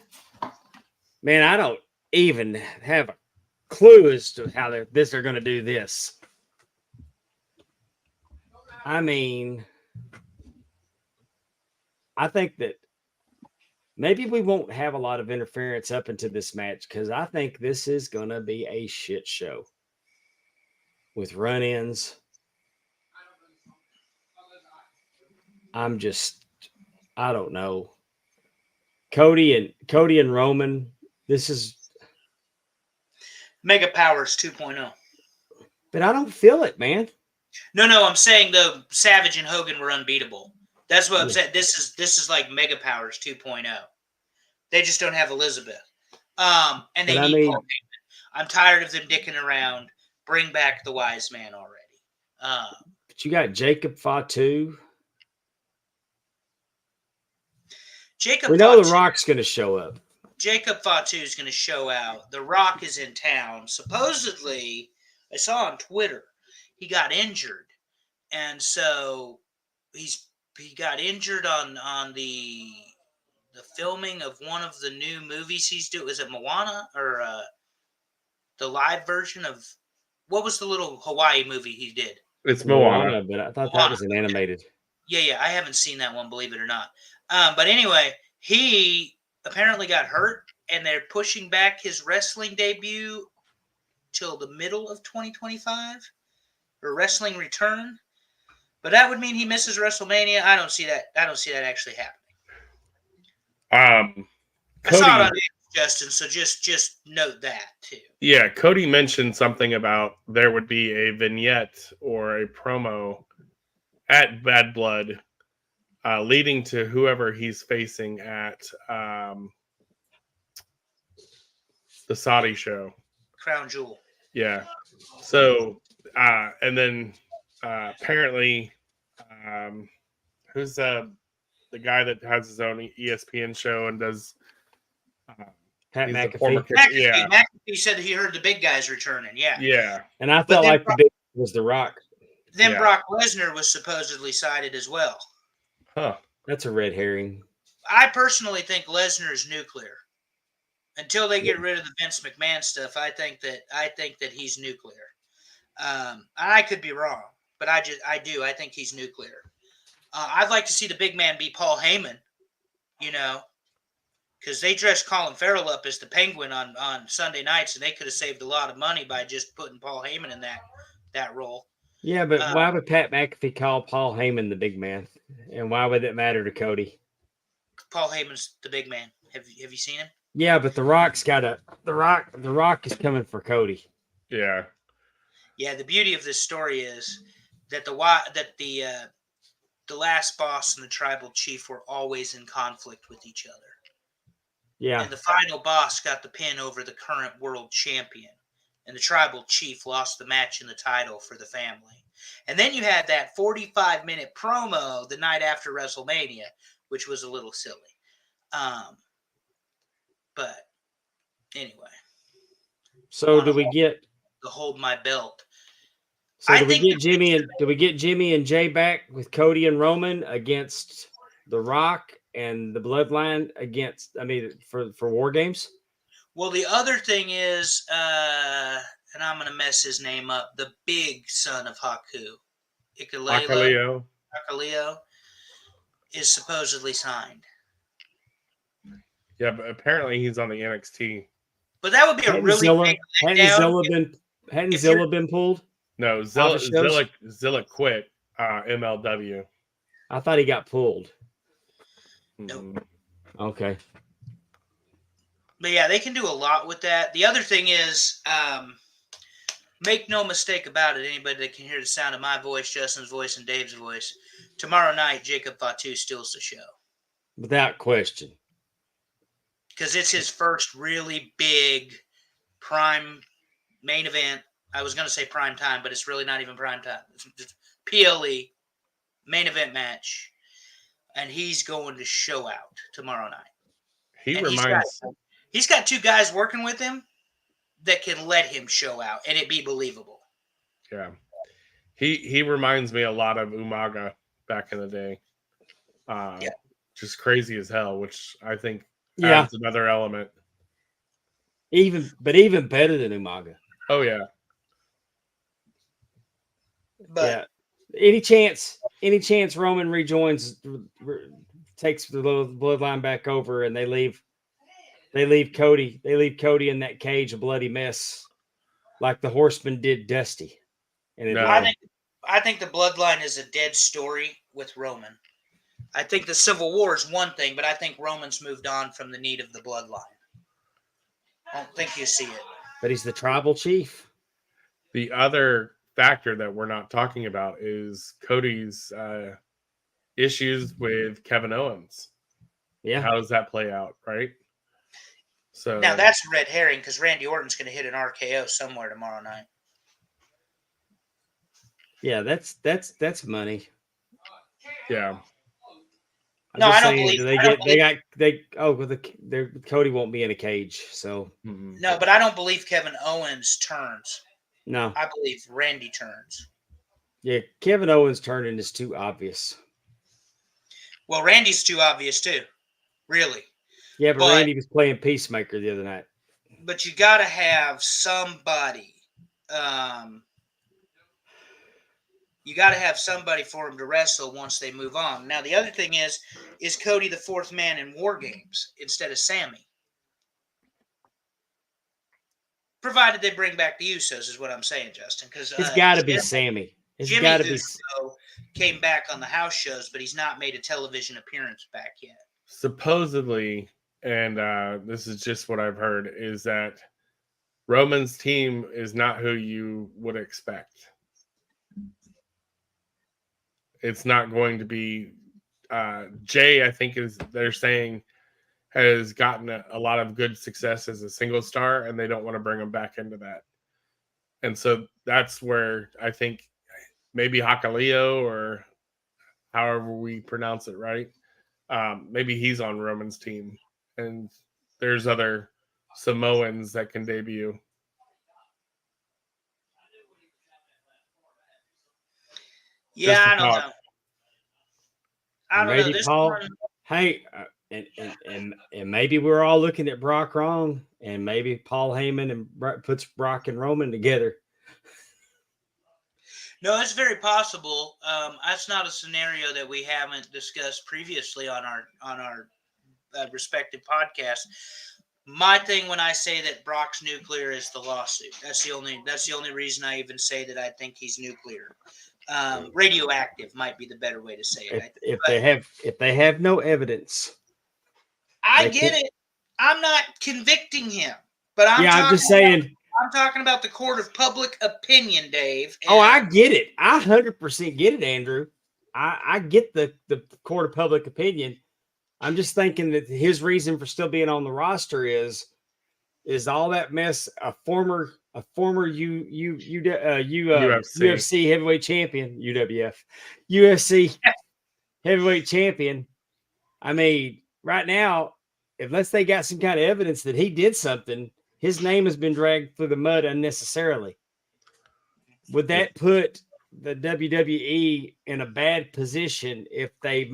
man, I don't even have a clue as to how they're going to do this. I mean, I think that maybe we won't have a lot of interference up into this match, because I think this is going to be a shit show with run-ins. I don't know. Cody and Roman, this is Mega Powers 2.0. But I don't feel it, man. No, I'm saying the Savage and Hogan were unbeatable. That's what I'm saying. This is like Mega Powers 2.0. They just don't have Elizabeth. And they But I need mean- Paul Heyman. I'm tired of them dicking around. Bring back the wise man already. But you got Jacob Fatu. Jacob We know Fatu, The Rock's going to show up. Jacob Fatu is going to show out. The Rock is in town. Supposedly, I saw on Twitter, he got injured. And so he got injured on the filming of one of the new movies he's doing. Is it Moana or the live version of what was the little Hawaii movie he did? It's Moana. But I thought that Moana, was an animated. Yeah, I haven't seen that one, believe it or not. But anyway, he apparently got hurt, and they're pushing back his wrestling debut till the middle of 2025 or wrestling return. But that would mean he misses WrestleMania. I don't see that. I don't see that actually happening. I saw it on Justin, so just note that too. Yeah, Cody mentioned something about there would be a vignette or a promo at Bad Blood leading to whoever he's facing at the Saudi show. Crown Jewel. Yeah. So, and then apparently, who's the guy that has his own ESPN show and does? Pat he's a McAfee. former- Yeah. McAfee said that he heard the big guys returning. Yeah. Yeah. And I But felt then like the big was The Rock. Then Yeah. Brock Lesnar was supposedly cited as well. Huh. That's a red herring. I personally think Lesnar is nuclear. Until they get rid of the Vince McMahon stuff, I think that he's nuclear. I could be wrong, but I do. I think he's nuclear. I'd like to see the big man be Paul Heyman, because they dressed Colin Farrell up as the Penguin on Sunday nights, and they could have saved a lot of money by just putting Paul Heyman in that role. Yeah, but why would Pat McAfee call Paul Heyman the big man? And why would it matter to Cody? Paul Heyman's the big man. Have you seen him? Yeah, but The Rock's got The Rock is coming for Cody. Yeah. Yeah, the beauty of this story is that the last boss and the tribal chief were always in conflict with each other. Yeah. And the final boss got the pin over the current world champion. And the tribal chief lost the match and the title for the family. And then you had that 45-minute promo the night after WrestleMania, which was a little silly. But anyway. So do we get To hold my belt. So I do we think get Jimmy and Jay back with Cody and Roman against The Rock and the Bloodline for War Games? Well, the other thing is, and I'm going to mess his name up, the big son of Haku, Hikuleo. Hikuleo, is supposedly signed. Yeah, but apparently he's on the NXT. But that would be a really big letdown. Hadn't if Zilla you're- been pulled? No, Off the shows? Zilla quit MLW. I thought he got pulled. Nope. Mm. Okay. But yeah, they can do a lot with that. The other thing is, make no mistake about it, anybody that can hear the sound of my voice, Justin's voice, and Dave's voice, tomorrow night, Jacob Fatu steals the show. Without question. Because it's his first really big prime main event. I was going to say prime time, but it's really not even prime time. It's just PLE main event match. And he's going to show out tomorrow night. He's got two guys working with him that can let him show out and it be believable. Yeah. He reminds me a lot of Umaga back in the day. Just crazy as hell, which I think adds another element. Even better than Umaga. Oh yeah. But Any chance Roman rejoins, takes the bloodline back over, and they leave Cody in that cage, a bloody mess, like the Horsemen did Dusty. And I think the bloodline is a dead story with Roman. I think the Civil War is one thing, but I think Roman's moved on from the need of the bloodline. I don't think you see it. But he's the tribal chief. The other factor that we're not talking about is Cody's issues with Kevin Owens. Yeah. How does that play out, right? So Now that's a red herring because Randy Orton's going to hit an RKO somewhere tomorrow night. Yeah, that's money. yeah. I'm No, just I don't saying, believe. do I don't Cody won't be in a cage, so No, but I don't believe Kevin Owens turns. no. I believe Randy turns. Yeah, Kevin Owens turning is too obvious. Well, Randy's too obvious too, really. Yeah, but But Randy was playing Peacemaker the other night. but you got to have somebody. You got to have somebody for him to wrestle once they move on. Now the other thing is Cody the fourth man in War Games instead of Sammy? Provided they bring back the Usos, is what I'm saying, Justin. Because It's got to be Sammy. It's Jimmy got to be. Uso came back on the house shows, but he's not made a television appearance back yet. Supposedly, and this is just what I've heard, is that Roman's team is not who you would expect. It's not going to be Jay. I think they're saying has gotten a lot of good success as a single star, and they don't want to bring him back into that. And so that's where I think maybe Hakaleo, or however we pronounce it, right? Maybe he's on Roman's team, and there's other Samoans that can debut. Yeah, Just a I don't thought. know. I don't know. Maybe This Paul. one, Hey, and maybe we're all looking at Brock wrong, and maybe Paul Heyman puts Brock and Roman together. no, it's very possible. That's not a scenario that we haven't discussed previously on our respective podcasts. My thing when I say that Brock's nuclear is the lawsuit. That's the only reason I even say that I think he's nuclear. Radioactive might be the better way to say it. If they have no evidence, I they get can't- it. I'm not convicting him, but I'm just saying. I'm talking about the court of public opinion, Dave. Oh, I get it. I 100% get it, Andrew. I get the court of public opinion. I'm just thinking that his reason for still being on the roster is all that mess. A former UFC heavyweight champion, UFC heavyweight champion. I mean, right now, unless they got some kind of evidence that he did something, his name has been dragged through the mud unnecessarily. Would that put the WWE in a bad position if they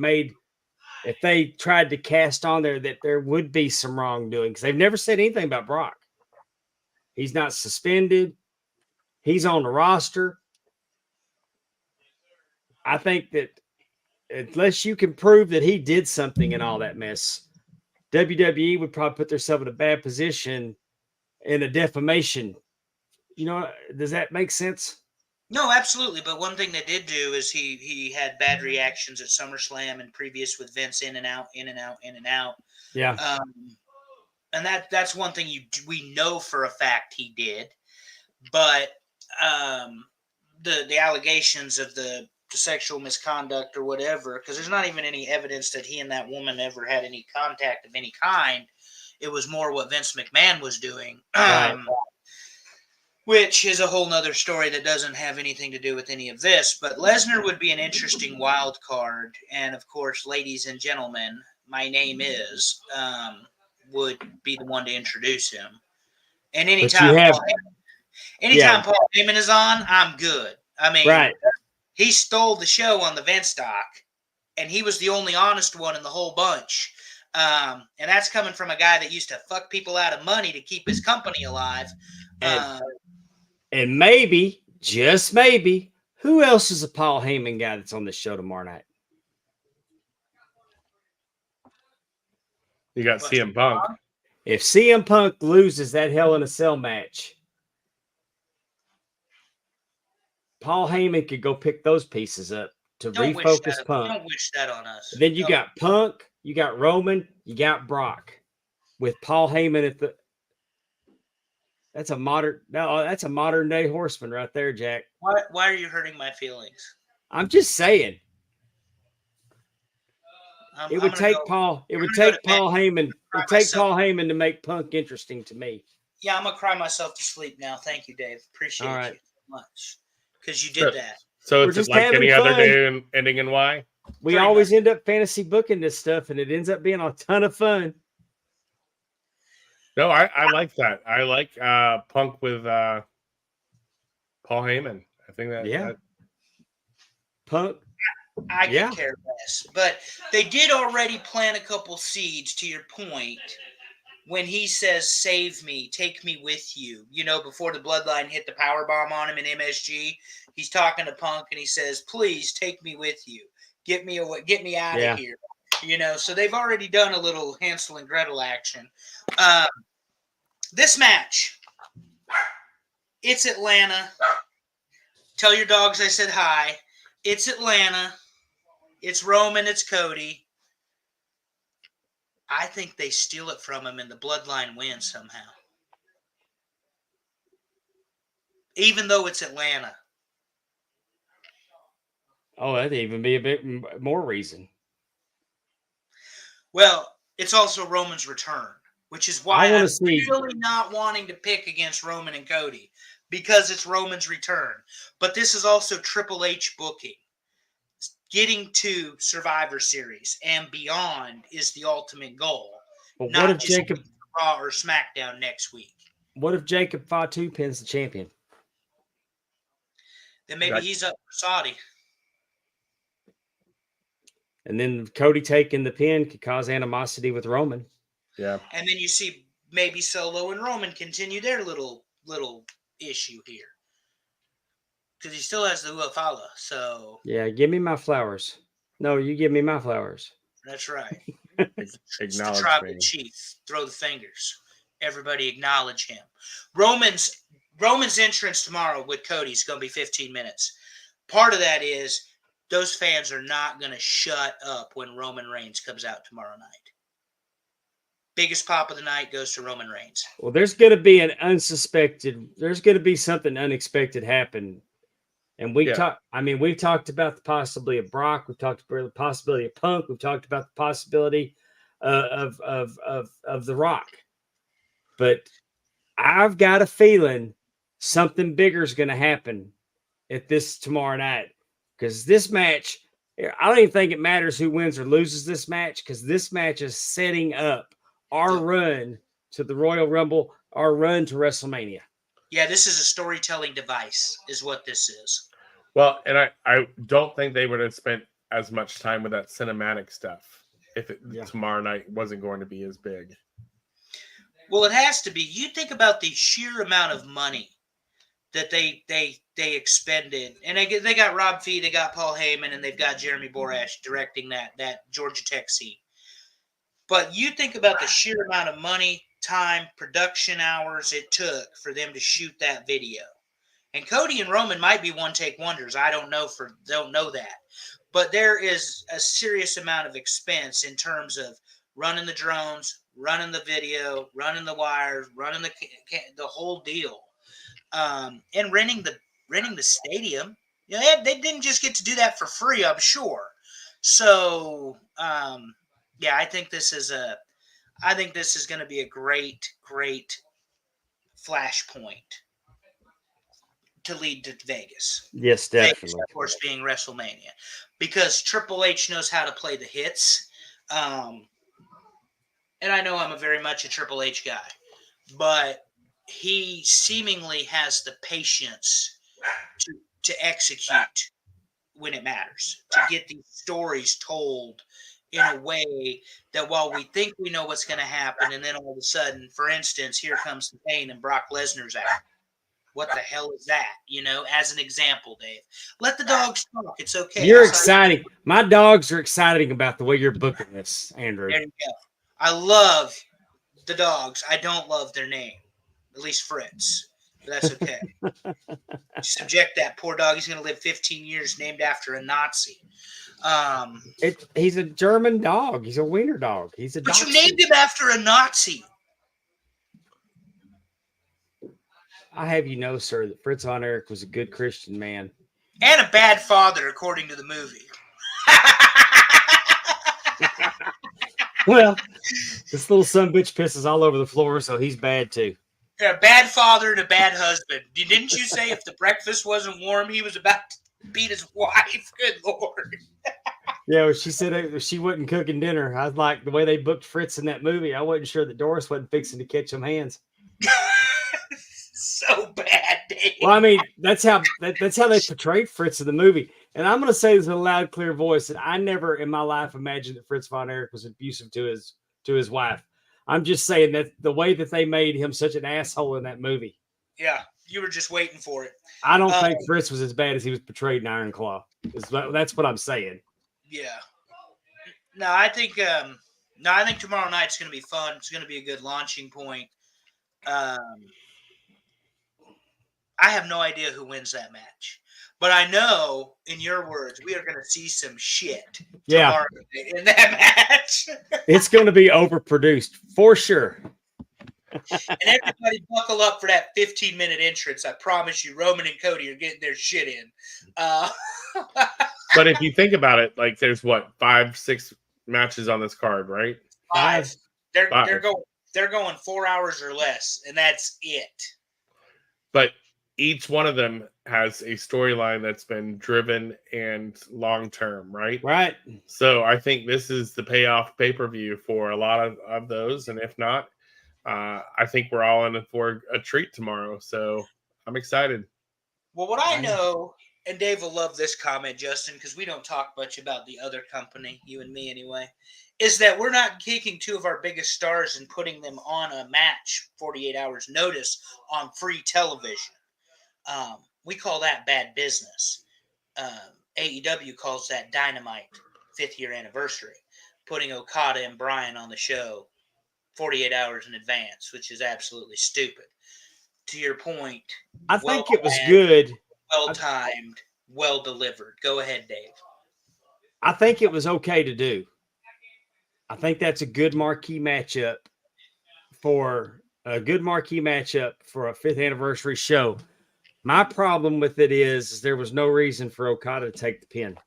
tried to cast on there that there would be some wrongdoing? Because they've never said anything about Brock. He's not suspended. He's on the roster. I think that unless you can prove that he did something in all that mess, WWE would probably put themselves in a bad position in a defamation. Does that make sense? No, absolutely. But one thing they did do is he had bad reactions at SummerSlam and previous with Vince in and out, in and out, in and out. Yeah. And that's one thing we know for a fact he did. But the allegations of the sexual misconduct or whatever, because there's not even any evidence that he and that woman ever had any contact of any kind. It was more what Vince McMahon was doing. Right. Which is a whole nother story that doesn't have anything to do with any of this. But Lesnar would be an interesting wild card. And, of course, ladies and gentlemen, my name is, would be the one to introduce him. And anytime Paul Heyman is on, I'm good. I mean, right. He stole the show on the Vince doc, and he was the only honest one in the whole bunch. And that's coming from a guy that used to fuck people out of money to keep his company alive. And maybe, just maybe, who else is a Paul Heyman guy that's on this show tomorrow night? You got CM Punk. If CM Punk loses that Hell in a Cell match, Paul Heyman could go pick those pieces up to refocus Punk. Don't wish that on us. Then you got Punk, you got Roman, you got Brock, with Paul Heyman at the. That's a modern day Horseman right there, Jack. Why are you hurting my feelings? I'm just saying. It would take Paul. It would take Paul Heyman. It would take Paul Heyman to make Punk interesting to me. Yeah, I'm gonna cry myself to sleep now. Thank you, Dave. Appreciate you so much because you did that. So We're it's just like having any other fun. day and ending in Y. We Pretty always end up fantasy booking this stuff, and it ends up being a ton of fun. No, I like that. I like Punk with Paul Heyman. I think that Punk. I could care less, but they did already plant a couple seeds. To your point, when he says "Save me, take me with you," before the Bloodline hit the power bomb on him in MSG, he's talking to Punk and he says, "Please take me with you. Get me away. Get me out of here." So they've already done a little Hansel and Gretel action. This match, it's Atlanta. Tell your dogs I said hi. It's Atlanta. It's Roman. It's Cody. I think they steal it from him and the Bloodline win somehow. Even though it's Atlanta. Oh, that'd even be a bit more reason. Well, it's also Roman's return, which is why I'm really not wanting to pick against Roman and Cody, because it's Roman's return. But this is also Triple H booking. Getting to Survivor Series and beyond is the ultimate goal. But what if Jacob Raw or SmackDown next week? What if Jacob Fatu pins the champion? Then maybe he's up for Saudi. And then Cody taking the pin could cause animosity with Roman. Yeah. And then you see maybe Solo and Roman continue their little issue here. Because he still has the Uafala, so... Yeah, give me my flowers. No, you give me my flowers. That's right. Acknowledge the tribal me. chief. Throw the fingers. Everybody acknowledge him. Roman's entrance tomorrow with Cody is going to be 15 minutes. Part of that is those fans are not going to shut up when Roman Reigns comes out tomorrow night. Biggest pop of the night goes to Roman Reigns. Well, there's going to be there's going to be something unexpected happen. And we've talked about the possibility of Brock. We've talked about the possibility of Punk. We've talked about the possibility of The Rock. But I've got a feeling something bigger is going to happen at this tomorrow night. Because this match, I don't even think it matters who wins or loses this match, because this match is setting up our run to the Royal Rumble, our run to WrestleMania. Yeah, this is a storytelling device, is what this is. Well, and I don't think they would have spent as much time with that cinematic stuff if tomorrow night wasn't going to be as big. Well, it has to be. You think about the sheer amount of money that they expended, and they got Rob Fee, they got Paul Heyman, and they've got Jeremy Borash directing that Georgia Tech scene. But you think about the sheer amount of money, time, production hours it took for them to shoot that video. And Cody and Roman might be one-take wonders. I don't know that. But there is a serious amount of expense in terms of running the drones, running the video, running the wires, running the whole deal, and renting the stadium. They didn't just get to do that for free, I'm sure. So, I think this is going to be a great flashpoint to lead to Vegas. Yes, definitely. Vegas, of course, being WrestleMania, because Triple H knows how to play the hits. And I know I'm very much a Triple H guy, but he seemingly has the patience to execute when it matters, to get these stories told in a way that while we think we know what's going to happen, and then all of a sudden, for instance, here comes the pain and Brock Lesnar's out. What the hell is that? As an example, Dave. Let the dogs talk. It's okay. You're exciting. My dogs are exciting about the way you're booking this, Andrew. There you go. I love the dogs. I don't love their name. At least Fritz. But that's okay. Subject that poor dog. He's going to live 15 years named after a Nazi. He's a German dog. He's a wiener dog. He's a. But you named him after a Nazi. I have you know, sir, that Fritz von Erich was a good Christian man. And a bad father, according to the movie. Well, this little son bitch pisses all over the floor, so he's bad too. You're a bad father and a bad husband. Didn't you say if the breakfast wasn't warm, he was about to beat his wife? Good Lord. Yeah, well, she said she wasn't cooking dinner. I was like, the way they booked Fritz in that movie, I wasn't sure that Doris wasn't fixing to catch them hands. So bad, Dave. Well, I mean, that's how they portrayed Fritz in the movie. And I'm going to say this in a loud, clear voice that I never in my life imagined that Fritz von Erich was abusive to his wife. I'm just saying that the way that they made him such an asshole in that movie. Yeah, you were just waiting for it. I don't think Fritz was as bad as he was portrayed in Iron Claw. That's what I'm saying. Yeah. No, I think tomorrow night's going to be fun. It's going to be a good launching point. I have no idea who wins that match, but I know, in your words, we are going to see some shit tomorrow night in that match. It's going to be overproduced for sure. And everybody buckle up for that 15-minute entrance. I promise you, Roman and Cody are getting their shit in. But if you think about it, like there's what 5-6 matches on this card, right? 5. Five. They're going 4 hours or less, and that's it. But each one of them has a storyline that's been driven and long term, right? Right. So I think this is the payoff pay-per-view for a lot of those, and if not, I think we're all in for a treat tomorrow. So I'm excited. Well, what I know, and Dave will love this comment, Justin, because we don't talk much about the other company, you and me anyway, is that we're not taking two of our biggest stars and putting them on a match 48 hours notice on free television. We call that bad business. AEW calls that Dynamite 5th year anniversary, putting Okada and Bryan on the show 48 hours in advance, which is absolutely stupid. To your point, I think it was good. Well timed, well delivered. Go ahead, Dave. I think it was okay to do. I think that's a good marquee matchup for a 5th anniversary show. My problem with it is there was no reason for Okada to take the pin.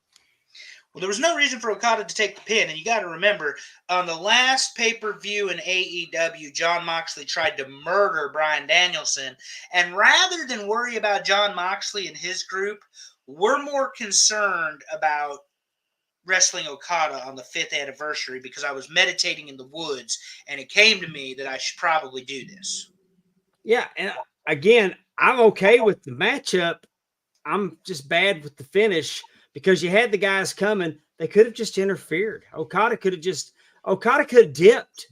Well, there was no reason for Okada to take the pin, and you got to remember, on the last pay-per-view in AEW, Jon Moxley tried to murder Bryan Danielson, and rather than worry about Jon Moxley and his group, we're more concerned about wrestling Okada on the 5th anniversary because I was meditating in the woods, and it came to me that I should probably do this. Yeah, and again, I'm okay with the matchup. I'm just bad with the finish because you had the guys coming. They could have just interfered. Okada could have dipped.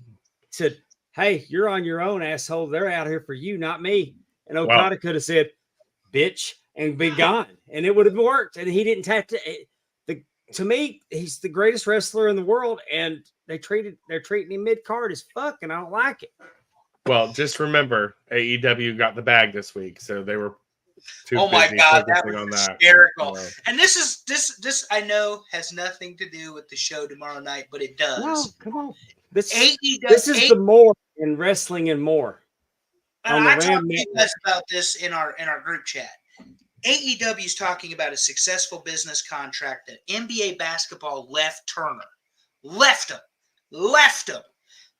Said, hey, you're on your own, asshole. They're out here for you, not me. And Okada could have said, bitch, and been gone. And it would have worked. And he didn't have to. To me, he's the greatest wrestler in the world. And they're treating him mid-card as fuck, and I don't like it. Well, just remember, AEW got the bag this week, so they were too oh my busy God, that focusing was on hysterical. that. And this I know has nothing to do with the show tomorrow night, but it does. No, come on. This AEW, is the more in wrestling and more. And I talked to you guys about this in our group chat. AEW is talking about a successful business contract that NBA basketball left Turner. Left him.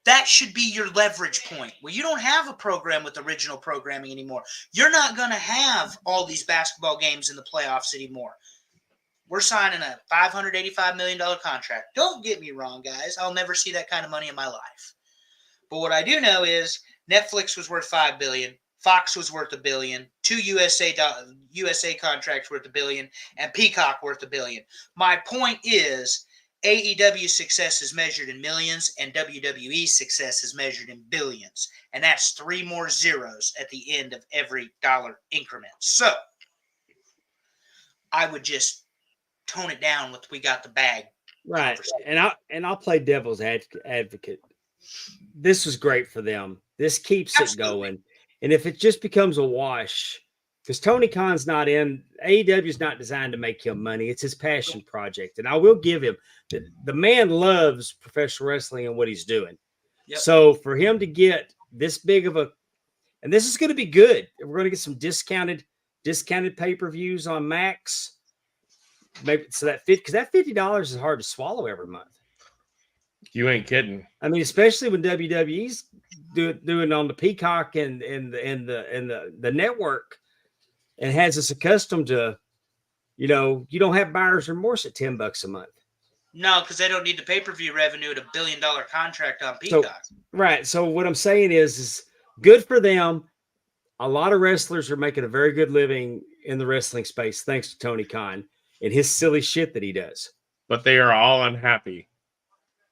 That should be your leverage point. Well, you don't have a program with original programming anymore. You're not going to have all these basketball games in the playoffs anymore. We're signing a $585 million contract. Don't get me wrong, guys. I'll never see that kind of money in my life. But what I do know is Netflix was worth $5 billion. Fox was worth $1 billion. 2 USA contracts worth $1 billion. And Peacock worth $1 billion. My point is, AEW's success is measured in millions, and WWE's success is measured in billions. And that's 3 more zeros at the end of every dollar increment. So, I would just tone it down with we got the bag. Right. And I'll play devil's advocate. This was great for them. This keeps it going. And if it just becomes a wash, because Tony Khan's not in, AEW is not designed to make him money. It's his passion project. And I will give him, the man loves professional wrestling and what he's doing. Yep. So for him to get this big of a, and this is going to be good. We're going to get some discounted pay-per-views on Max. Maybe so that because that $50 is hard to swallow every month. You ain't kidding. I mean, especially when WWE's doing on the Peacock and the network, and has us accustomed to, you don't have buyer's remorse at $10 a month. No, because they don't need the pay-per-view revenue at $1 billion contract on So, Peacock. right. So what I'm saying is good for them. A lot of wrestlers are making a very good living in the wrestling space thanks to Tony Khan and his silly shit that he does. But they are all unhappy.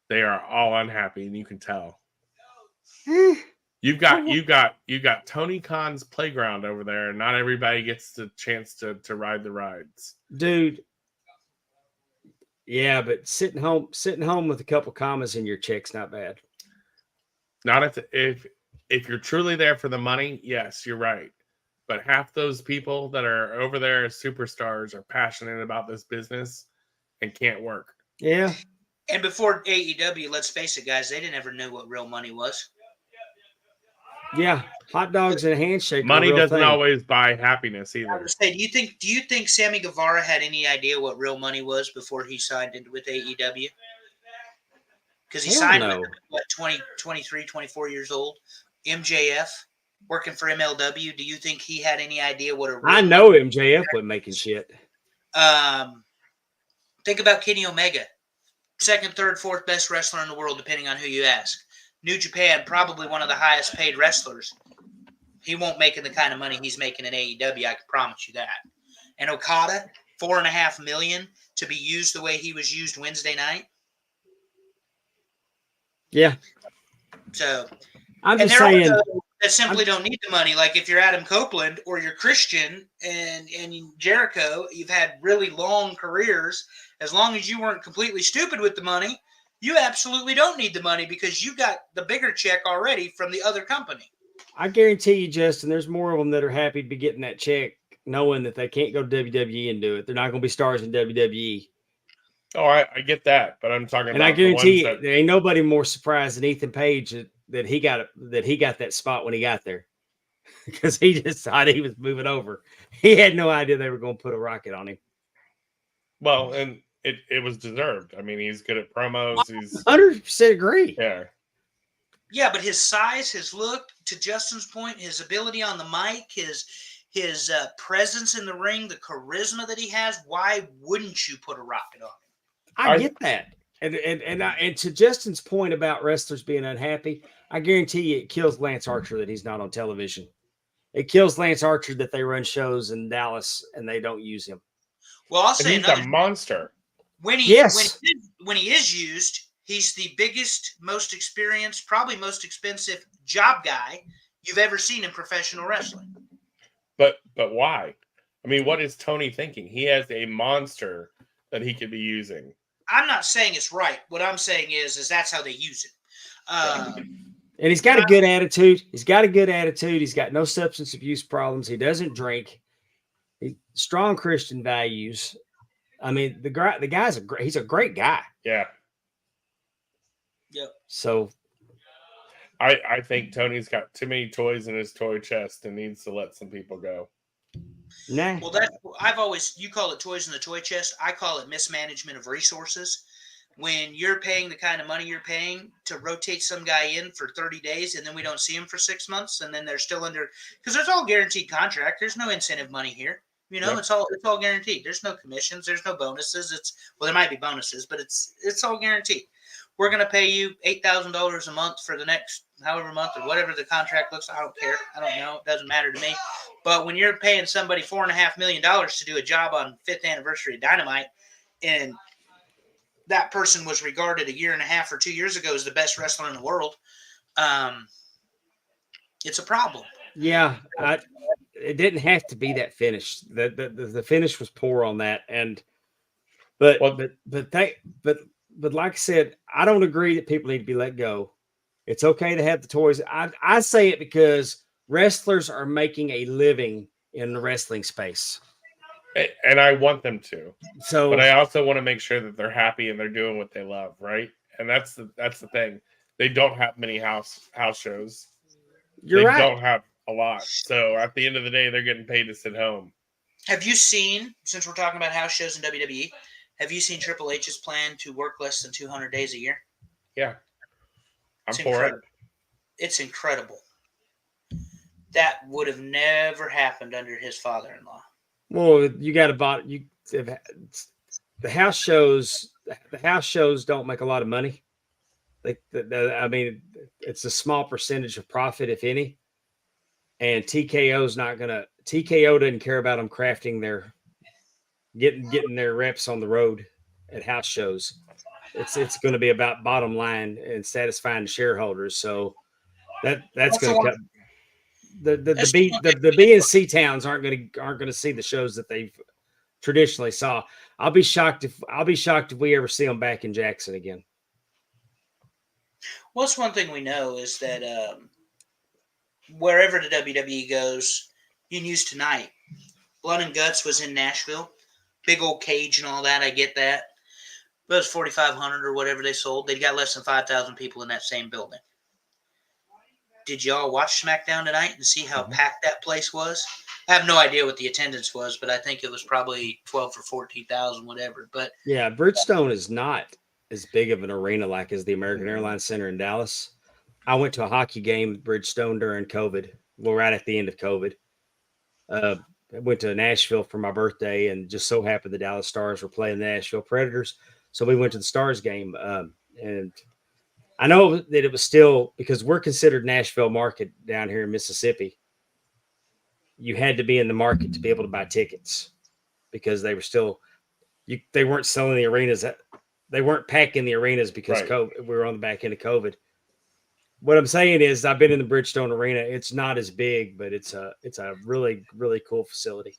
They are all unhappy, and you can tell. You've got Tony Khan's playground over there, and not everybody gets the chance to ride the rides. Dude. Yeah, but sitting home with a couple commas in your check's not bad. Not if you're truly there for the money, yes, you're right. But half those people that are over there as superstars are passionate about this business and can't work. Yeah. And before AEW, let's face it, guys, they didn't ever know what real money was. Yeah, hot dogs and a handshake. Money doesn't always buy happiness either. I would say, do you think Sammy Guevara had any idea what real money was before he signed with AEW? Because he signed with, 23, 24 years old. MJF, working for MLW. Do you think he had any idea what a real I know MJF was making shit. Think about Kenny Omega. Second, third, fourth best wrestler in the world, depending on who you ask. New Japan, probably one of the highest paid wrestlers. He won't make the kind of money he's making in AEW, I can promise you that. And Okada, $4.5 million to be used the way he was used Wednesday night. Yeah. So, I'm just saying that simply don't need the money. Like if you're Adam Copeland or you're Christian and Jericho, you've had really long careers. As long as you weren't completely stupid with the money, you absolutely don't need the money because you got the bigger check already from the other company. I guarantee you, Justin, there's more of them that are happy to be getting that check, knowing that they can't go to WWE and do it. They're not going to be stars in WWE. Oh, I get that, but I'm talking about. And I guarantee you, there ain't nobody more surprised than Ethan Page that he got that spot when he got there, because he just thought he was moving over. He had no idea they were going to put a rocket on him. Well, and it was deserved. I mean, he's good at promos. He's 100% agree. Yeah. Yeah, but his size, his look, to Justin's point, his ability on the mic, his presence in the ring, the charisma that he has, why wouldn't you put a rocket on him? I get that. And to Justin's point about wrestlers being unhappy, I guarantee you it kills Lance Archer that he's not on television. It kills Lance Archer that they run shows in Dallas and they don't use him. Well, I'll say he's a monster. When he is used, he's the biggest, most experienced, probably most expensive job guy you've ever seen in professional wrestling. But why? I mean, what is Tony thinking? He has a monster that he could be using. I'm not saying it's right. What I'm saying is that's how they use it. And he's got a good attitude. He's got no substance abuse problems. He doesn't drink. Strong Christian values. I mean, the guy's he's a great guy. Yeah. Yep. So I think Tony's got too many toys in his toy chest and needs to let some people go. Nah. Well, you call it toys in the toy chest. I call it mismanagement of resources. When you're paying the kind of money you're paying to rotate some guy in for 30 days and then we don't see him for 6 months and then they're still under, because there's all guaranteed contract. There's no incentive money here. You know, It's all guaranteed. There's no commissions. There's no bonuses. There might be bonuses, but it's all guaranteed. We're going to pay you $8,000 a month for the next however month or whatever the contract looks like. I don't care. I don't know. It doesn't matter to me. But when you're paying somebody $4.5 million to do a job on 5th anniversary of Dynamite, and that person was regarded 1.5 years or 2 years ago as the best wrestler in the world, it's a problem. Yeah, it didn't have to be that finish. The finish was poor on that, but like I said, I don't agree that people need to be let go. It's okay to have the toys. I say it because wrestlers are making a living in the wrestling space, and I want them to. So, but I also want to make sure that they're happy and they're doing what they love, right? And that's the thing. They don't have many house shows. You're right. They don't have a lot. So at the end of the day, they're getting paid to sit home. Have you seen, since we're talking about house shows in WWE, have you seen Triple H's plan to work less than 200 days a year? Yeah. I'm It's for incredible. it. It's incredible. That would have never happened under his father-in-law. Well, you got about you. The house shows. The house shows don't make a lot of money. I mean, it's a small percentage of profit, if any. And TKO's not gonna. TKO doesn't care about them crafting their getting their reps on the road at house shows. It's going to be about bottom line and satisfying the shareholders. So that's going to cut the B and C towns aren't going to see the shows that they've traditionally saw. I'll be shocked if we ever see them back in Jackson again. What's one thing we know is that wherever the WWE goes, you can use tonight. Blood and Guts was in Nashville. Big old cage and all that. I get that. But it was 4,500 or whatever they sold. They got less than 5,000 people in that same building. Did y'all watch SmackDown tonight and see how packed that place was? I have no idea what the attendance was, but I think it was probably 12 or 14,000, whatever. But yeah, Bridgestone is not as big of an arena like as the American Airlines Center in Dallas. I went to a hockey game at Bridgestone during COVID. Well, right at the end of COVID. I went to Nashville for my birthday, and just so happened the Dallas Stars were playing the Nashville Predators. So we went to the Stars game. And I know that it was still, because we're considered Nashville market down here in Mississippi, you had to be in the market to be able to buy tickets because they were still, they weren't selling the arenas. They weren't packing the arenas because we were on the back end of COVID. What I'm saying is I've been in the Bridgestone Arena. It's not as big, but it's a really, really cool facility.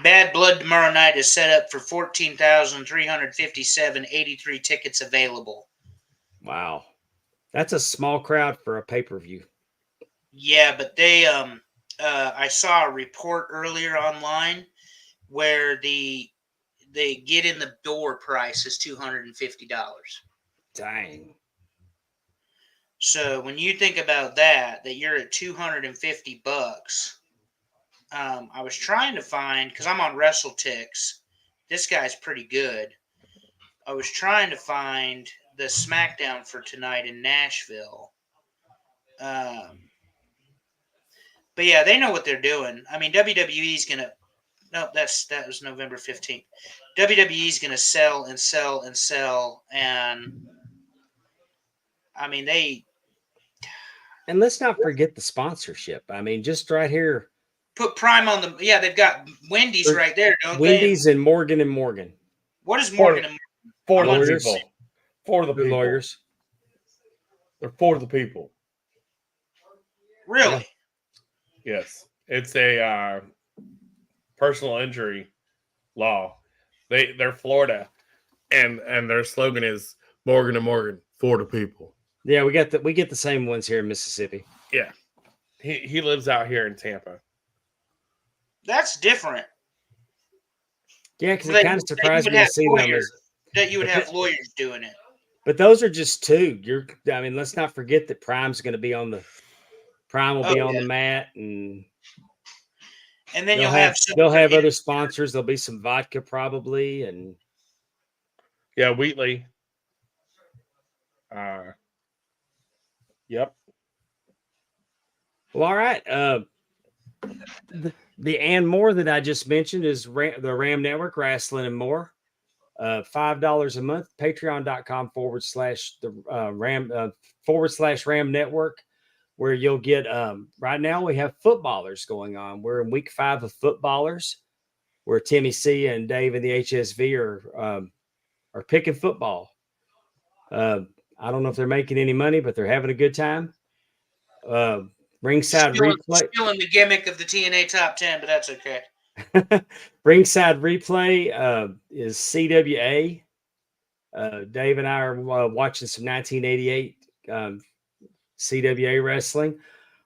Bad Blood tomorrow night is set up for 14,357, 83 tickets available. Wow. That's a small crowd for a pay-per-view. Yeah, but they I saw a report earlier online where the get in the door price is $250. Dang. So when you think about that you're at $250. I was trying to find, because I'm on WrestleTix. This guy's pretty good. I was trying to find the SmackDown for tonight in Nashville. But yeah, they know what they're doing. I mean, WWE's gonna. No, that was November 15th. WWE's gonna sell and sell and sell, and I mean they. And let's not forget the sponsorship. I mean, just right here. Put Prime on the. Yeah, they've got Wendy's right there, don't Wendy's they? and Morgan and Morgan. What is Morgan and For Morgan? the people. For the people. Lawyers. They're for the people. Really? Yeah. Yes. It's a personal injury law. They're Florida, and their slogan is Morgan and Morgan for the people. Yeah, we get the same ones here in Mississippi. Yeah. He lives out here in Tampa. That's different. Yeah, because it kind of surprised me to see them. That you would have lawyers doing it. But those are just two. I mean, let's not forget that Prime's going to be on the the mat, and then they'll have other sponsors. There'll be some vodka probably, and yeah, Wheatley. Yep. Well, all right. The and more that I just mentioned is the Ram Network, Wrestling and More. $5 a month, patreon.com/Ram Network, where you'll get right now we have footballers going on. We're in week 5 of footballers, where Timmy C and Dave and the HSV are picking football. I don't know if they're making any money, but they're having a good time. Ringside Replay. Stealing the gimmick of the TNA Top 10, but that's okay. Ringside Replay is CWA. Dave and I are watching some 1988 CWA wrestling.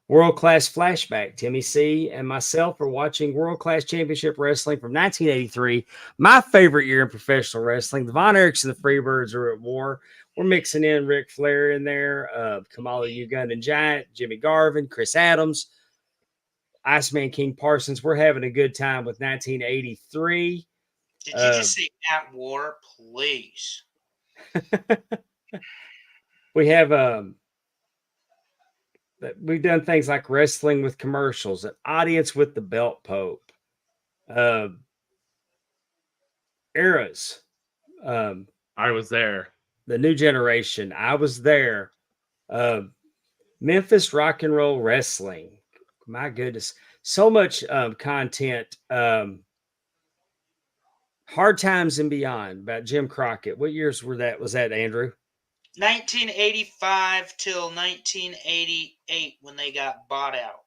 World Class Flashback. Timmy C and myself are watching World Class Championship Wrestling from 1983. My favorite year in professional wrestling. The Von Erichs and the Freebirds are at war. We're mixing in Ric Flair in there, Kamala Ugandan Giant, Jimmy Garvin, Chris Adams, Iceman King Parsons. We're having a good time with 1983. Did you just say at war, please? We have we've done things like wrestling with commercials, an audience with the belt pope, uh, eras, um, I was there. the new generation. I was there. Uh, Memphis rock and roll wrestling. My goodness, so much content. Hard Times and Beyond about Jim Crockett. What years were that? Was that Andrew? 1985 till 1988 when they got bought out.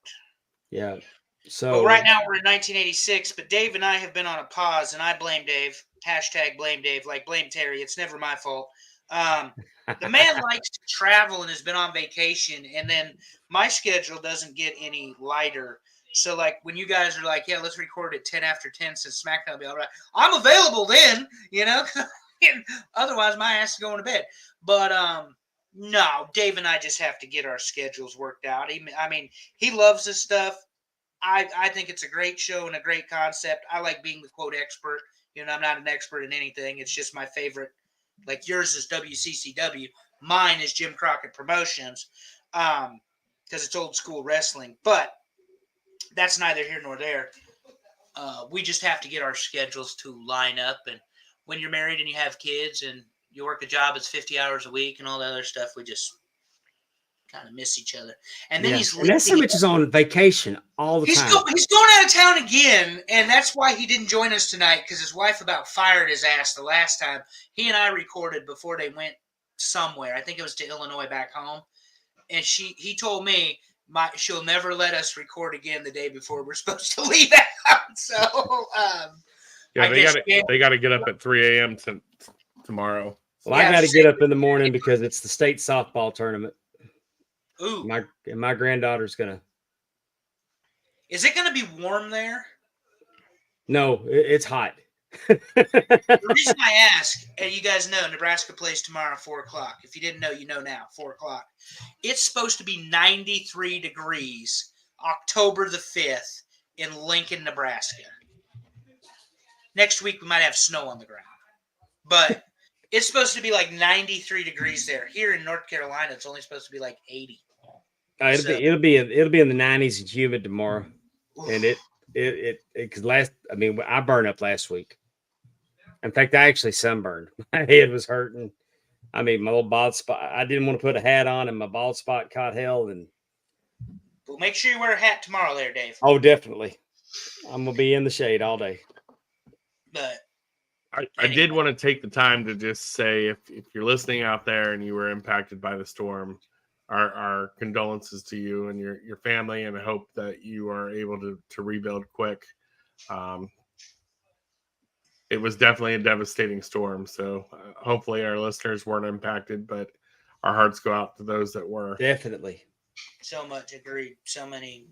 Yeah. But So right now we're in 1986, but Dave and I have been on a pause, and I blame Dave. Hashtag blame Dave, like blame Terry. It's never my fault. The man likes to travel and has been on vacation, and then my schedule doesn't get any lighter. So, like, when you guys are like, yeah, let's record at 10 after 10 since SmackDown will be all right, I'm available then, you know? Otherwise, my ass is going to bed. But, no, Dave and I just have to get our schedules worked out. I mean, he loves this stuff. I think it's a great show and a great concept. I like being the quote expert. You know, I'm not an expert in anything. It's just my favorite. Like yours is WCCW. Mine is Jim Crockett Promotions because it's old school wrestling. But that's neither here nor there. We just have to get our schedules to line up. And when you're married and you have kids and you work a job that's 50 hours a week and all that other stuff, we just kind of miss each other. And then he's and that Simmons is on vacation all the He's time. he's going out of town again, and that's why he didn't join us tonight, because his wife about fired his ass the last time. He and I recorded before they went somewhere. I think it was to Illinois back home. And he told me she'll never let us record again the day before we're supposed to leave out. So Yeah, they got to get up at 3 a.m. tomorrow. Well, I got to get up in the morning because it's the state softball tournament. Ooh. My granddaughter's gonna. Is it gonna be warm there? No, it's hot. The reason I ask, and you guys know, Nebraska plays tomorrow at 4:00. If you didn't know, you know now. 4:00. It's supposed to be 93 degrees, October the 5th in Lincoln, Nebraska. Next week we might have snow on the ground, but it's supposed to be like 93 degrees there. Here in North Carolina, it's only supposed to be like 80. It'll be in the 90s and humid tomorrow, and because I burned up last week. In fact, I actually sunburned. My head was hurting. I mean, my little bald spot. I didn't want to put a hat on, and my bald spot caught hell. And well, make sure you wear a hat tomorrow, there, Dave. Oh, definitely. I'm gonna be in the shade all day. But I did want to take the time to just say, if you're listening out there and you were impacted by the storm, our condolences to you and your family, and I hope that you are able to rebuild quick. It was definitely a devastating storm, so hopefully our listeners weren't impacted, but our hearts go out to those that were. Definitely. So much agreed. So many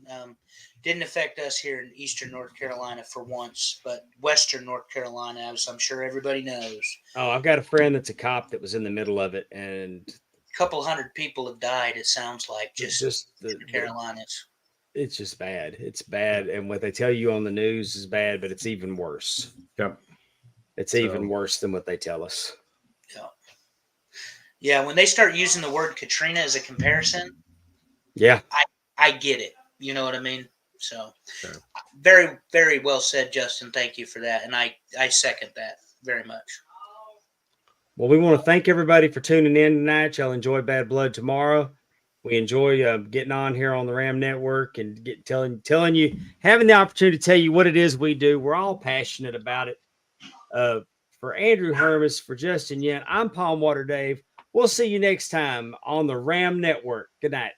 didn't affect us here in Eastern North Carolina for once, but Western North Carolina, as I'm sure everybody knows. Oh, I've got a friend that's a cop that was in the middle of it, and a couple hundred people have died. It sounds like just the Carolinas. It's just bad. It's bad, and what they tell you on the news is bad, but it's even worse. Yep, it's even worse than what they tell us. Yeah. When they start using the word Katrina as a comparison. Yeah, I get it. You know what I mean? So very, very well said, Justin. Thank you for that. And I second that very much. Well, we want to thank everybody for tuning in tonight. Y'all enjoy Bad Blood tomorrow. We enjoy getting on here on the Ram Network and telling you, having the opportunity to tell you what it is we do. We're all passionate about it. For Andrew Hermes, for Justin Yent, I'm Pondwater Dave. We'll see you next time on the Ram Network. Good night.